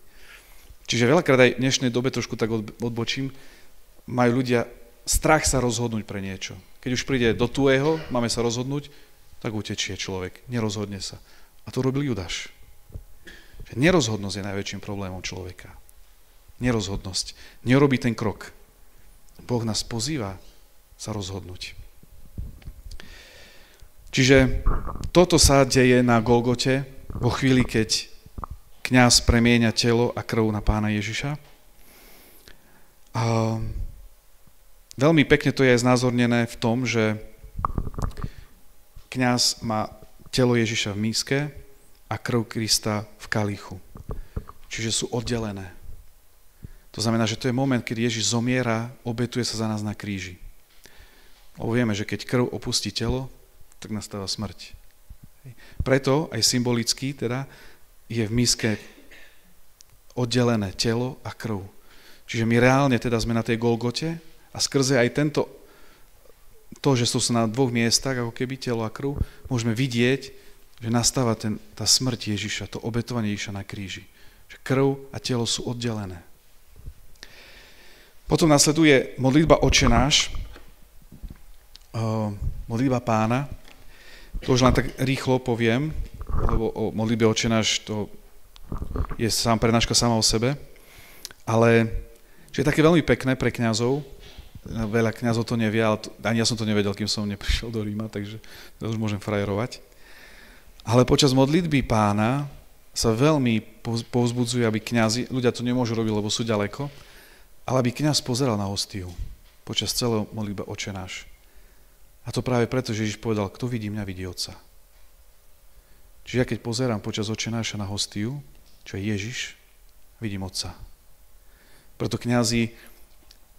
Čiže veľakrát aj v dnešnej dobe, trošku tak odbočím, majú ľudia strach sa rozhodnúť pre niečo. Keď už príde do tuého, máme sa rozhodnúť, tak utečie človek, nerozhodne sa. A to robil Judáš. Nerozhodnosť je najväčším problémom človeka. Nerozhodnosť. Nerobí ten krok. Boh nás pozýva sa rozhodnúť. Čiže toto sa deje na Golgote vo chvíli, keď kňaz premieňa telo a krv na Pána Ježiša. A veľmi pekne to je aj znázornené v tom, že kňaz má telo Ježiša v míske a krv Krista v kalichu. Čiže sú oddelené. To znamená, že to je moment, keď Ježiš zomiera, obetuje sa za nás na kríži. Lebo vieme, že keď krv opustí telo, tak nastáva smrť. Preto aj symbolicky teda je v míske oddelené telo a krv. Čiže my reálne teda sme na tej Golgote a skrze aj to, že sú na dvoch miestach, ako keby telo a krv, môžeme vidieť, že nastáva tá smrť Ježiša, to obetovanie Ježiša na kríži. Že krv a telo sú oddelené. Potom nasleduje modlitba Otčenáš, modlitba Pána. To už len tak rýchlo poviem, lebo o modlitbe Otčenáš to je prednáška sama o sebe, ale že je také veľmi pekné pre kňazov, veľa kňazov to nevie, ale ani ja som to nevedel, kým som neprišiel do Ríma, takže to už môžem frajerovať. Ale počas modlitby Pána sa veľmi povzbudzuje, aby kňazi, ľudia to nemôžu robiť, lebo sú ďaleko, ale aby kňaz pozeral na hostiu počas celého modlitby Otčenáš. A to práve preto, že Ježiš povedal, kto vidí mňa, vidí Otca. Čiže ja keď pozerám počas Otčenáša na hostiu, čo je Ježiš, vidím Otca. Preto kňazi,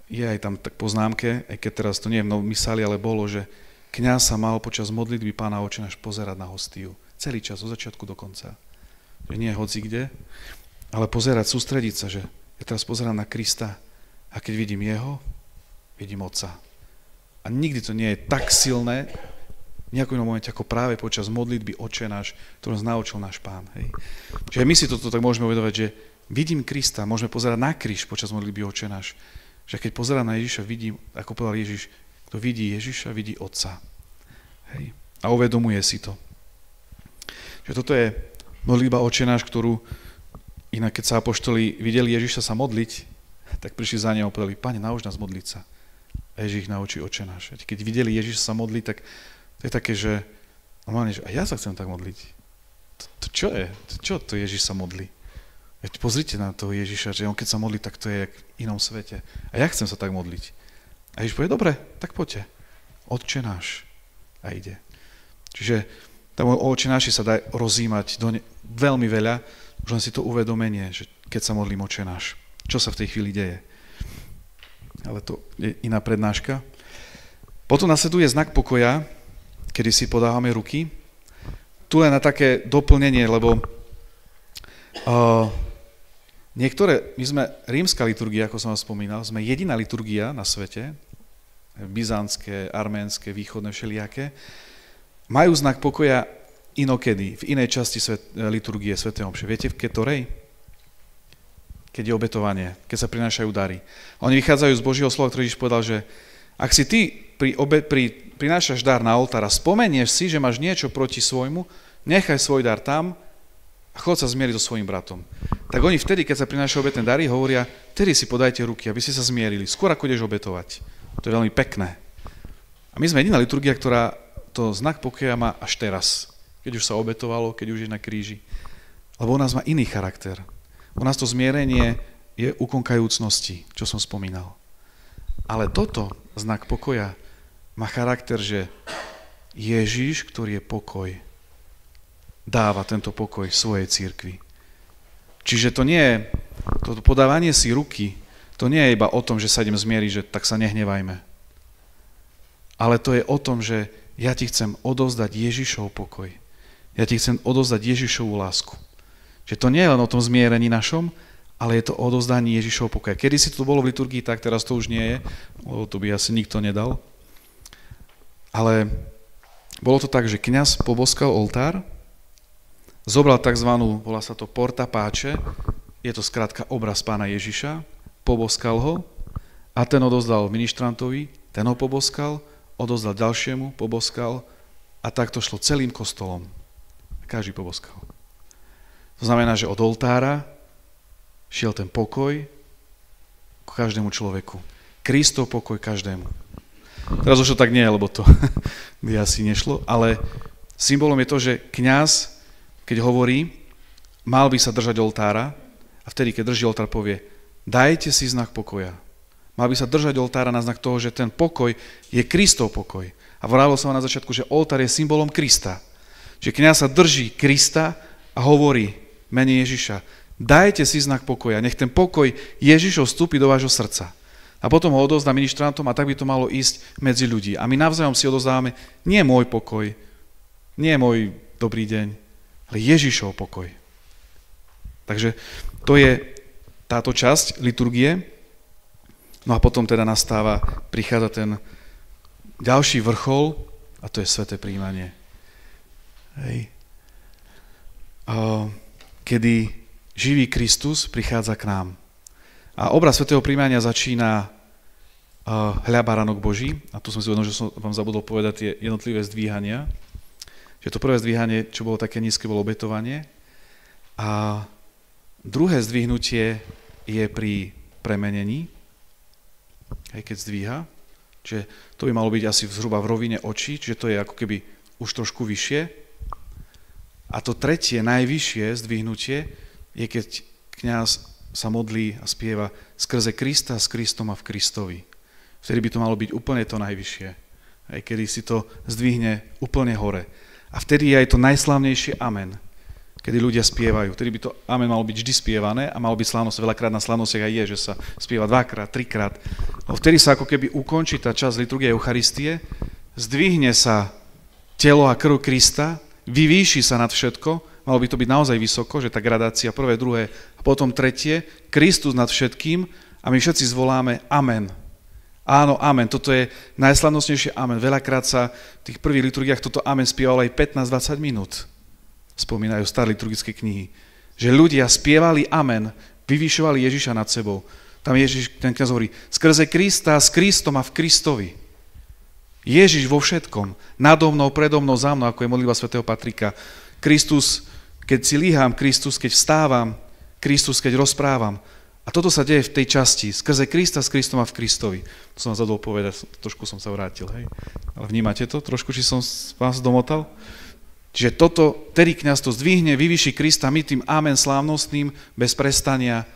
je aj tam tak poznámke, aj keď teraz to nie je v Misáli, ale bolo, že kňaz sa mal počas modlitby Pána Otčenáš pozerať na hostiu. Celý čas, od začiatku do konca. Že nie hoci kde, ale pozerať, sústrediť sa, že ja teraz pozerám na Krista a keď vidím jeho, vidím Otca. A nikdy to nie je tak silné, v nejakom momente ako práve počas modlitby Otčenáš, ktorú nás naučil náš Pán. Hej. Čiže my si toto tak môžeme uvedomať, že vidím Krista, môžeme pozerať na kríž počas modlitby Otčenáš. Že keď pozerám na Ježiša, vidím, ako povedal Ježiš, kto vidí Ježiša, vidí Otca. Hej. A uvedomuje si to. Že toto je modlitba Otčenáš, ktorú inak keď sa apoštoli videli Ježiša sa modliť, tak prišli za ním a povedali, Pane, nauč nás modliť sa. A Ježiš ich naučí Otčenáš. Keď videli Ježiša sa modliť, tak to je také, že normálne, že a ja sa chcem tak modliť. To čo je? Čo to Ježiš sa modlí? Veď pozrite na toho Ježiša, že on keď sa modlí, tak to je jak v inom svete. A ja chcem sa tak modliť. A Ježiš povie, dobre, tak poďte. Otčenáš. A ide. Čiže Tam o očenáši sa dá rozímať veľmi veľa, už len si to uvedomenie, že keď sa modlím očenáš, čo sa v tej chvíli deje. Ale to je iná prednáška. Potom nasleduje znak pokoja, kedy si podávame ruky. Tu len na také doplnenie, lebo my sme rímska liturgia, ako som vám spomínal, sme jediná liturgia na svete, byzantské, arménske, východné, všelijaké, majú znak pokoja inokedy, v inej časti liturgie svätej omše. Viete, v ktorej? Keď je obetovanie, keď sa prinášajú dary. Oni vychádzajú z Božieho slova, ktorý Ježiš povedal, že ak si ty prinášaš dar na oltár a spomenieš si, že máš niečo proti svojmu, nechaj svoj dar tam a chod sa zmieriť so svojím bratom. Tak oni vtedy, keď sa prinášajú obetné dary, hovoria, vtedy si podajte ruky, aby ste sa zmierili, skôr ako ideš obetovať. To je veľmi pekné. A my sme jediná liturgia, ktorá to znak pokoja má až teraz, keď už sa obetovalo, keď už je na kríži. Lebo u nás má iný charakter. U nás to zmierenie je ukonkajúcnosti, čo som spomínal. Ale toto, znak pokoja, má charakter, že Ježiš, ktorý je pokoj, dáva tento pokoj svojej cirkvi. Čiže to nie je, to podávanie si ruky, to nie je iba o tom, že sa idem zmieriť, že tak sa nehnevajme. Ale to je o tom, že ja ti chcem odovzdať Ježišov pokoj. Ja ti chcem odovzdať Ježišovú lásku. Že to nie je len o tom zmierení našom, ale je to odovzdanie Ježišovho pokoja. Kedy si to bolo v liturgii, tak teraz to už nie je, lebo to by asi nikto nedal. Ale bolo to tak, že kňaz poboskal oltár, zobral takzvanú, volá sa to porta páče, je to skrátka obraz pána Ježiša, poboskal ho a ten odovzdal ministrantovi, ten ho poboskal, odovzdal ďalšiemu, poboskal a tak to šlo celým kostolom. Každý poboskal. To znamená, že od oltára šiel ten pokoj k každému človeku. Kristov pokoj každému. Teraz už to tak nie je, lebo to by asi nešlo, ale symbolom je to, že kňaz, keď hovorí, mal by sa držať oltára a vtedy, keď drží oltár, povie, dajte si znak pokoja. Mal by sa držať oltára na znak toho, že ten pokoj je Kristov pokoj. A vravilo sa na začiatku, že oltár je symbolom Krista. Že kňaz sa drží Krista a hovorí mene Ježiša, dajte si znak pokoja, nech ten pokoj Ježišov vstúpi do vášho srdca. A potom ho odovzdá ministrantom a tak by to malo ísť medzi ľudí. A my navzájom si odovzdávame, nie môj pokoj, nie môj dobrý deň, ale Ježišov pokoj. Takže to je táto časť liturgie. No a potom teda prichádza ten ďalší vrchol a to je sväté prijímanie. Hej. Kedy živý Kristus prichádza k nám. A obraz svätého prijímania začína hľa baránok Boží. A tu som si uvedomil, že som vám zabudol povedať tie jednotlivé zdvíhania. Že to prvé zdvíhanie, čo bolo také nízke, bolo obetovanie. A druhé zdvihnutie je pri premenení, aj keď zdvíha. Čiže to by malo byť asi zhruba v rovine očí, čiže to je ako keby už trošku vyššie. A to tretie, najvyššie zdvihnutie je, keď kňaz sa modlí a spieva skrze Krista, s Kristom a v Kristovi. Vtedy by to malo byť úplne to najvyššie. Aj kedy si to zdvihne úplne hore. A vtedy je aj to najslávnejšie amen, kedy ľudia spievajú. Vtedy by to amen malo byť vždy spievané a malo byť slávnosť. Veľakrát na slávnostiach aj je, že sa spieva dvakrát, trikrát. No vtedy sa ako keby ukončí tá časť liturgie Eucharistie, zdvihne sa telo a krv Krista, vyvýši sa nad všetko, malo by to byť naozaj vysoko, že tá gradácia prvé, druhé a potom tretie, Kristus nad všetkým a my všetci zvoláme amen. Áno, amen, toto je najslavnostnejšie amen. Veľakrát sa v tých prvých liturgiách toto amen spievalo aj 15-20 minút. Spomínajú staré liturgické knihy. Že ľudia spievali amen, vyvyšovali Ježiša nad sebou. Tam Ježiš, ten kňaz hovorí, skrze Krista, s Kristom a v Kristovi. Ježiš vo všetkom, nado mnou, predo mnou, za mnou, ako je modlitba svätého Patrika. Kristus, keď si líham, Kristus, keď vstávam, Kristus, keď rozprávam. A toto sa deje v tej časti, skrze Krista, s Kristom a v Kristovi. To som vám zadol povedať, trošku som sa vrátil, hej. Ale vnímate to trošku, či som vás domotal? Čiže toto, tedy kňaz to zdvihne, vyvýši Krista, my tým amen slávnostným, bez prestania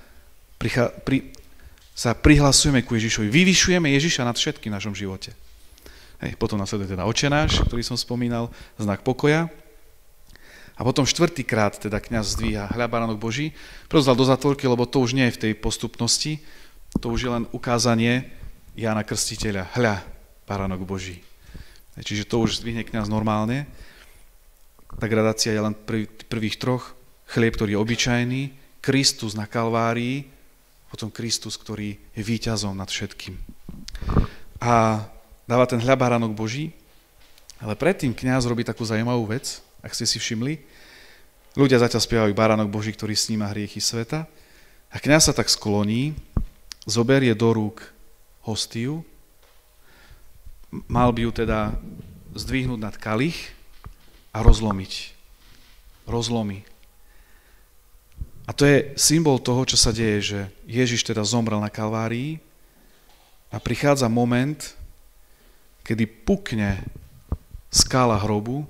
sa prihlasujeme ku Ježišovi. Vyvyšujeme Ježiša nad všetkým v našom živote. Hej, potom nasleduje teda očenáš, ktorý som spomínal, znak pokoja. A potom štvrtýkrát teda kňaz zdvíha hľa baránok Boží, prevzal do zatvorky, lebo to už nie je v tej postupnosti, to už je len ukázanie Jána Krstiteľa, hľa baránok Boží. Čiže to už zdvihne kňaz normálne. Tá gradácia je len prvých troch, chlieb, ktorý je obyčajný, Kristus na Kalvárii, potom Kristus, ktorý je víťazom nad všetkým. A dáva ten hľa baránok Boží, ale predtým kňaz robí takú zaujímavú vec, ak ste si všimli. Ľudia zatiaľ spievajú baránok Boží, ktorý sníma hriechy sveta. A kňaz sa tak skloní, zoberie do rúk hostiu, mal by ju teda zdvihnúť nad kalich a rozlomiť. Rozlomí. A to je symbol toho, čo sa deje, že Ježiš teda zomrel na Kalvárii a prichádza moment, kedy pukne skála hrobu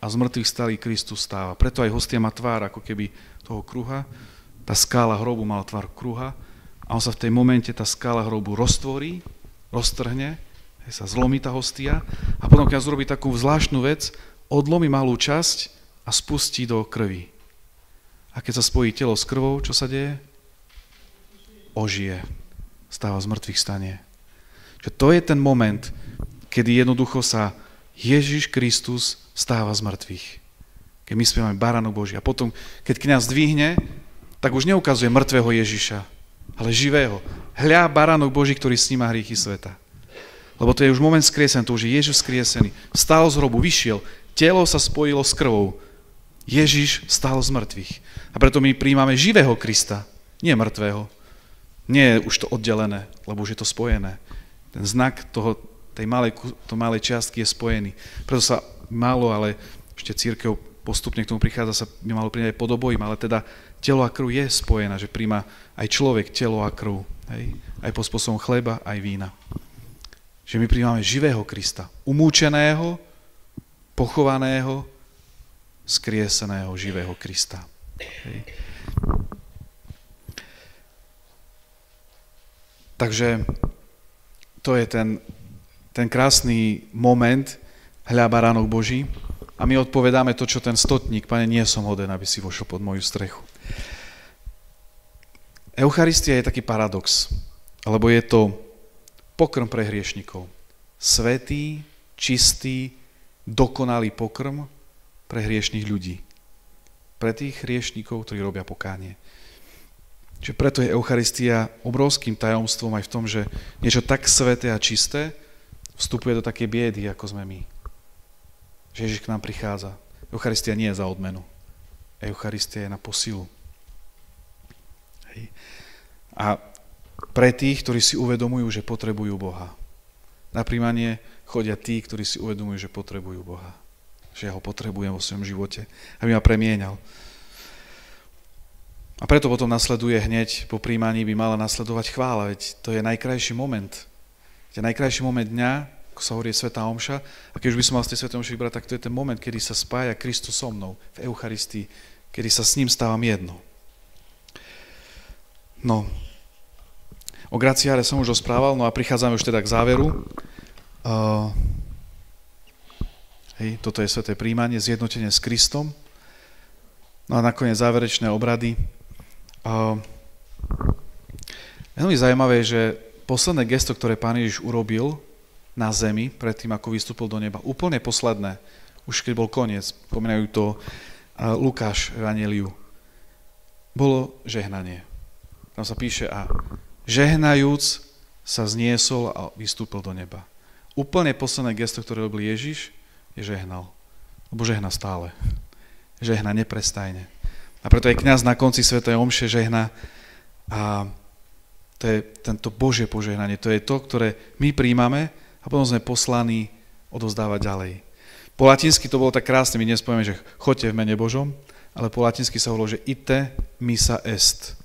a z mŕtvych stalý Kristus stáva. Preto aj hostia má tvár ako keby toho kruha. Tá skála hrobu mala tvár kruha a on sa v tej momente, tá skála hrobu roztvorí, roztrhne, sa zlomí tá hostia a potom kňaz urobí takú zvláštnu vec, odlomí malú časť a spustí do krvi. A keď sa spojí telo s krvou, čo sa deje? Ožije. Stáva z mŕtvych stane. Že to je ten moment, kedy jednoducho sa Ježiš Kristus stáva z mŕtvych. Keď my spievame baránok Boží. A potom, keď kňaz dvihne, tak už neukazuje mŕtvého Ježiša, ale živého. Hľa baránok Boží, ktorý sníma hriechy sveta. Lebo to je už moment skriesený, to už je Ježiš skriesený. Vstal z hrobu, vyšiel, telo sa spojilo s krvou. Ježiš vstal z mŕtvych. A preto my prijímame živého Krista, nie mŕtvého. Nie je už to oddelené, lebo už je to spojené. Ten znak tej malej čiastky je spojený. Preto sa málo, ale ešte cirkev postupne k tomu prichádza, sa by malo prijať aj podobojím, ale teda telo a krv je spojená, že príjma aj človek telo a krv. Hej? Aj pod spôsobom chleba, aj vína. Že my prijímame živého Krista, umúčeného, pochovaného, skrieseného, živého Krista. Hej. Takže to je ten krásny moment, hľa baránok Boží, a my odpovedáme to, čo ten stotník: Pane, nie som hoden, aby si vošiel pod moju strechu. Eucharistia je taký paradox, lebo je to pokrm pre hriešnikov. Svätý, čistý, dokonalý pokrm pre hriešných ľudí. Pre tých hriešnikov, ktorí robia pokánie. Čiže preto je Eucharistia obrovským tajomstvom aj v tom, že niečo tak sväté a čisté vstupuje do takej biedy, ako sme my. Že Ježiš k nám prichádza. Eucharistia nie je za odmenu. Eucharistia je na posilu. Hej. A pre tých, ktorí si uvedomujú, že potrebujú Boha. Na príjmanie chodia tí, ktorí si uvedomujú, že potrebujú Boha. Že ja ho potrebujem vo svojom živote, aby ma premieňal. A preto potom nasleduje hneď po príjmaní by mala nasledovať chvála, veď to je najkrajší moment. To je najkrajší moment dňa, ako sa hovorí svätá omša, a keď už by som mal z tej svätej omše vybrať, tak to je ten moment, kedy sa spája Kristus so mnou v Eucharistii, kedy sa s ním stávam jedno. No, o graciáre som už rozprával, no a prichádzame už teda k záveru. Toto je sväté príjmanie, zjednotenie s Kristom. No a nakoniec záverečné obrady. Veľmi zaujímavé je, že posledné gesto, ktoré Pán Ježiš urobil na zemi, predtým ako vystúpil do neba, úplne posledné, už keď bol koniec, pomínajú to Lukáš v Evanjeliu, bolo žehnanie. Tam sa píše: a žehnajúc sa zniesol a vystúpil do neba. Úplne posledné gesto, ktoré robil Ježiš, je žehnal. Lebo žehna stále. Žehna neprestajne. A preto aj kňaz na konci svätej omše žehna, a to je tento Božie požehnanie. To je to, ktoré my príjmame a potom sme poslaní odovzdávať ďalej. Po latinsky to bolo tak krásne, my dnes povieme, že choďte v mene Božom, ale po latinsky sa hovorilo, že ite missa est.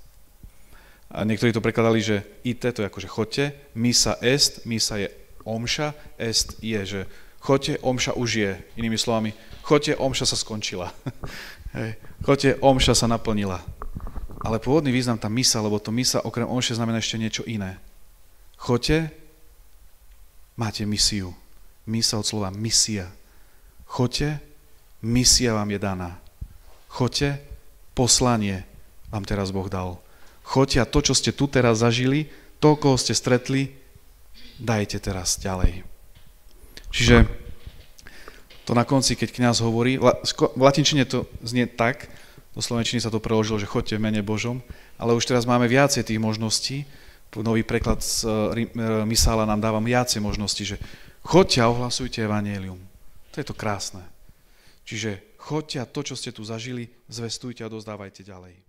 A niektorí to prekladali, že ite, to je ako, že choďte, missa est, missa je omša, est je, že choďte, omša už je. Inými slovami, choďte, omša sa skončila. Choďte, omša sa naplnila. Ale pôvodný význam tá misa, lebo to misa okrem omše znamená ešte niečo iné. Choďte, máte misiu. Misa od slova misia. Choďte, misia vám je daná. Choďte, poslanie vám teraz Boh dal. Choďte a to, čo ste tu teraz zažili, to, koho ste stretli, dajte teraz ďalej. Čiže to na konci, keď kňaz hovorí, v latinčine to znie tak, do slovenčiny sa to preložilo, že choďte v mene Božom, ale už teraz máme viacej tých možností. Nový preklad z Misála nám dáva viacej možností, že choďte a ohlasujte evanjelium. To je to krásne. Čiže choďte a to, čo ste tu zažili, zvestujte a dozdávajte ďalej.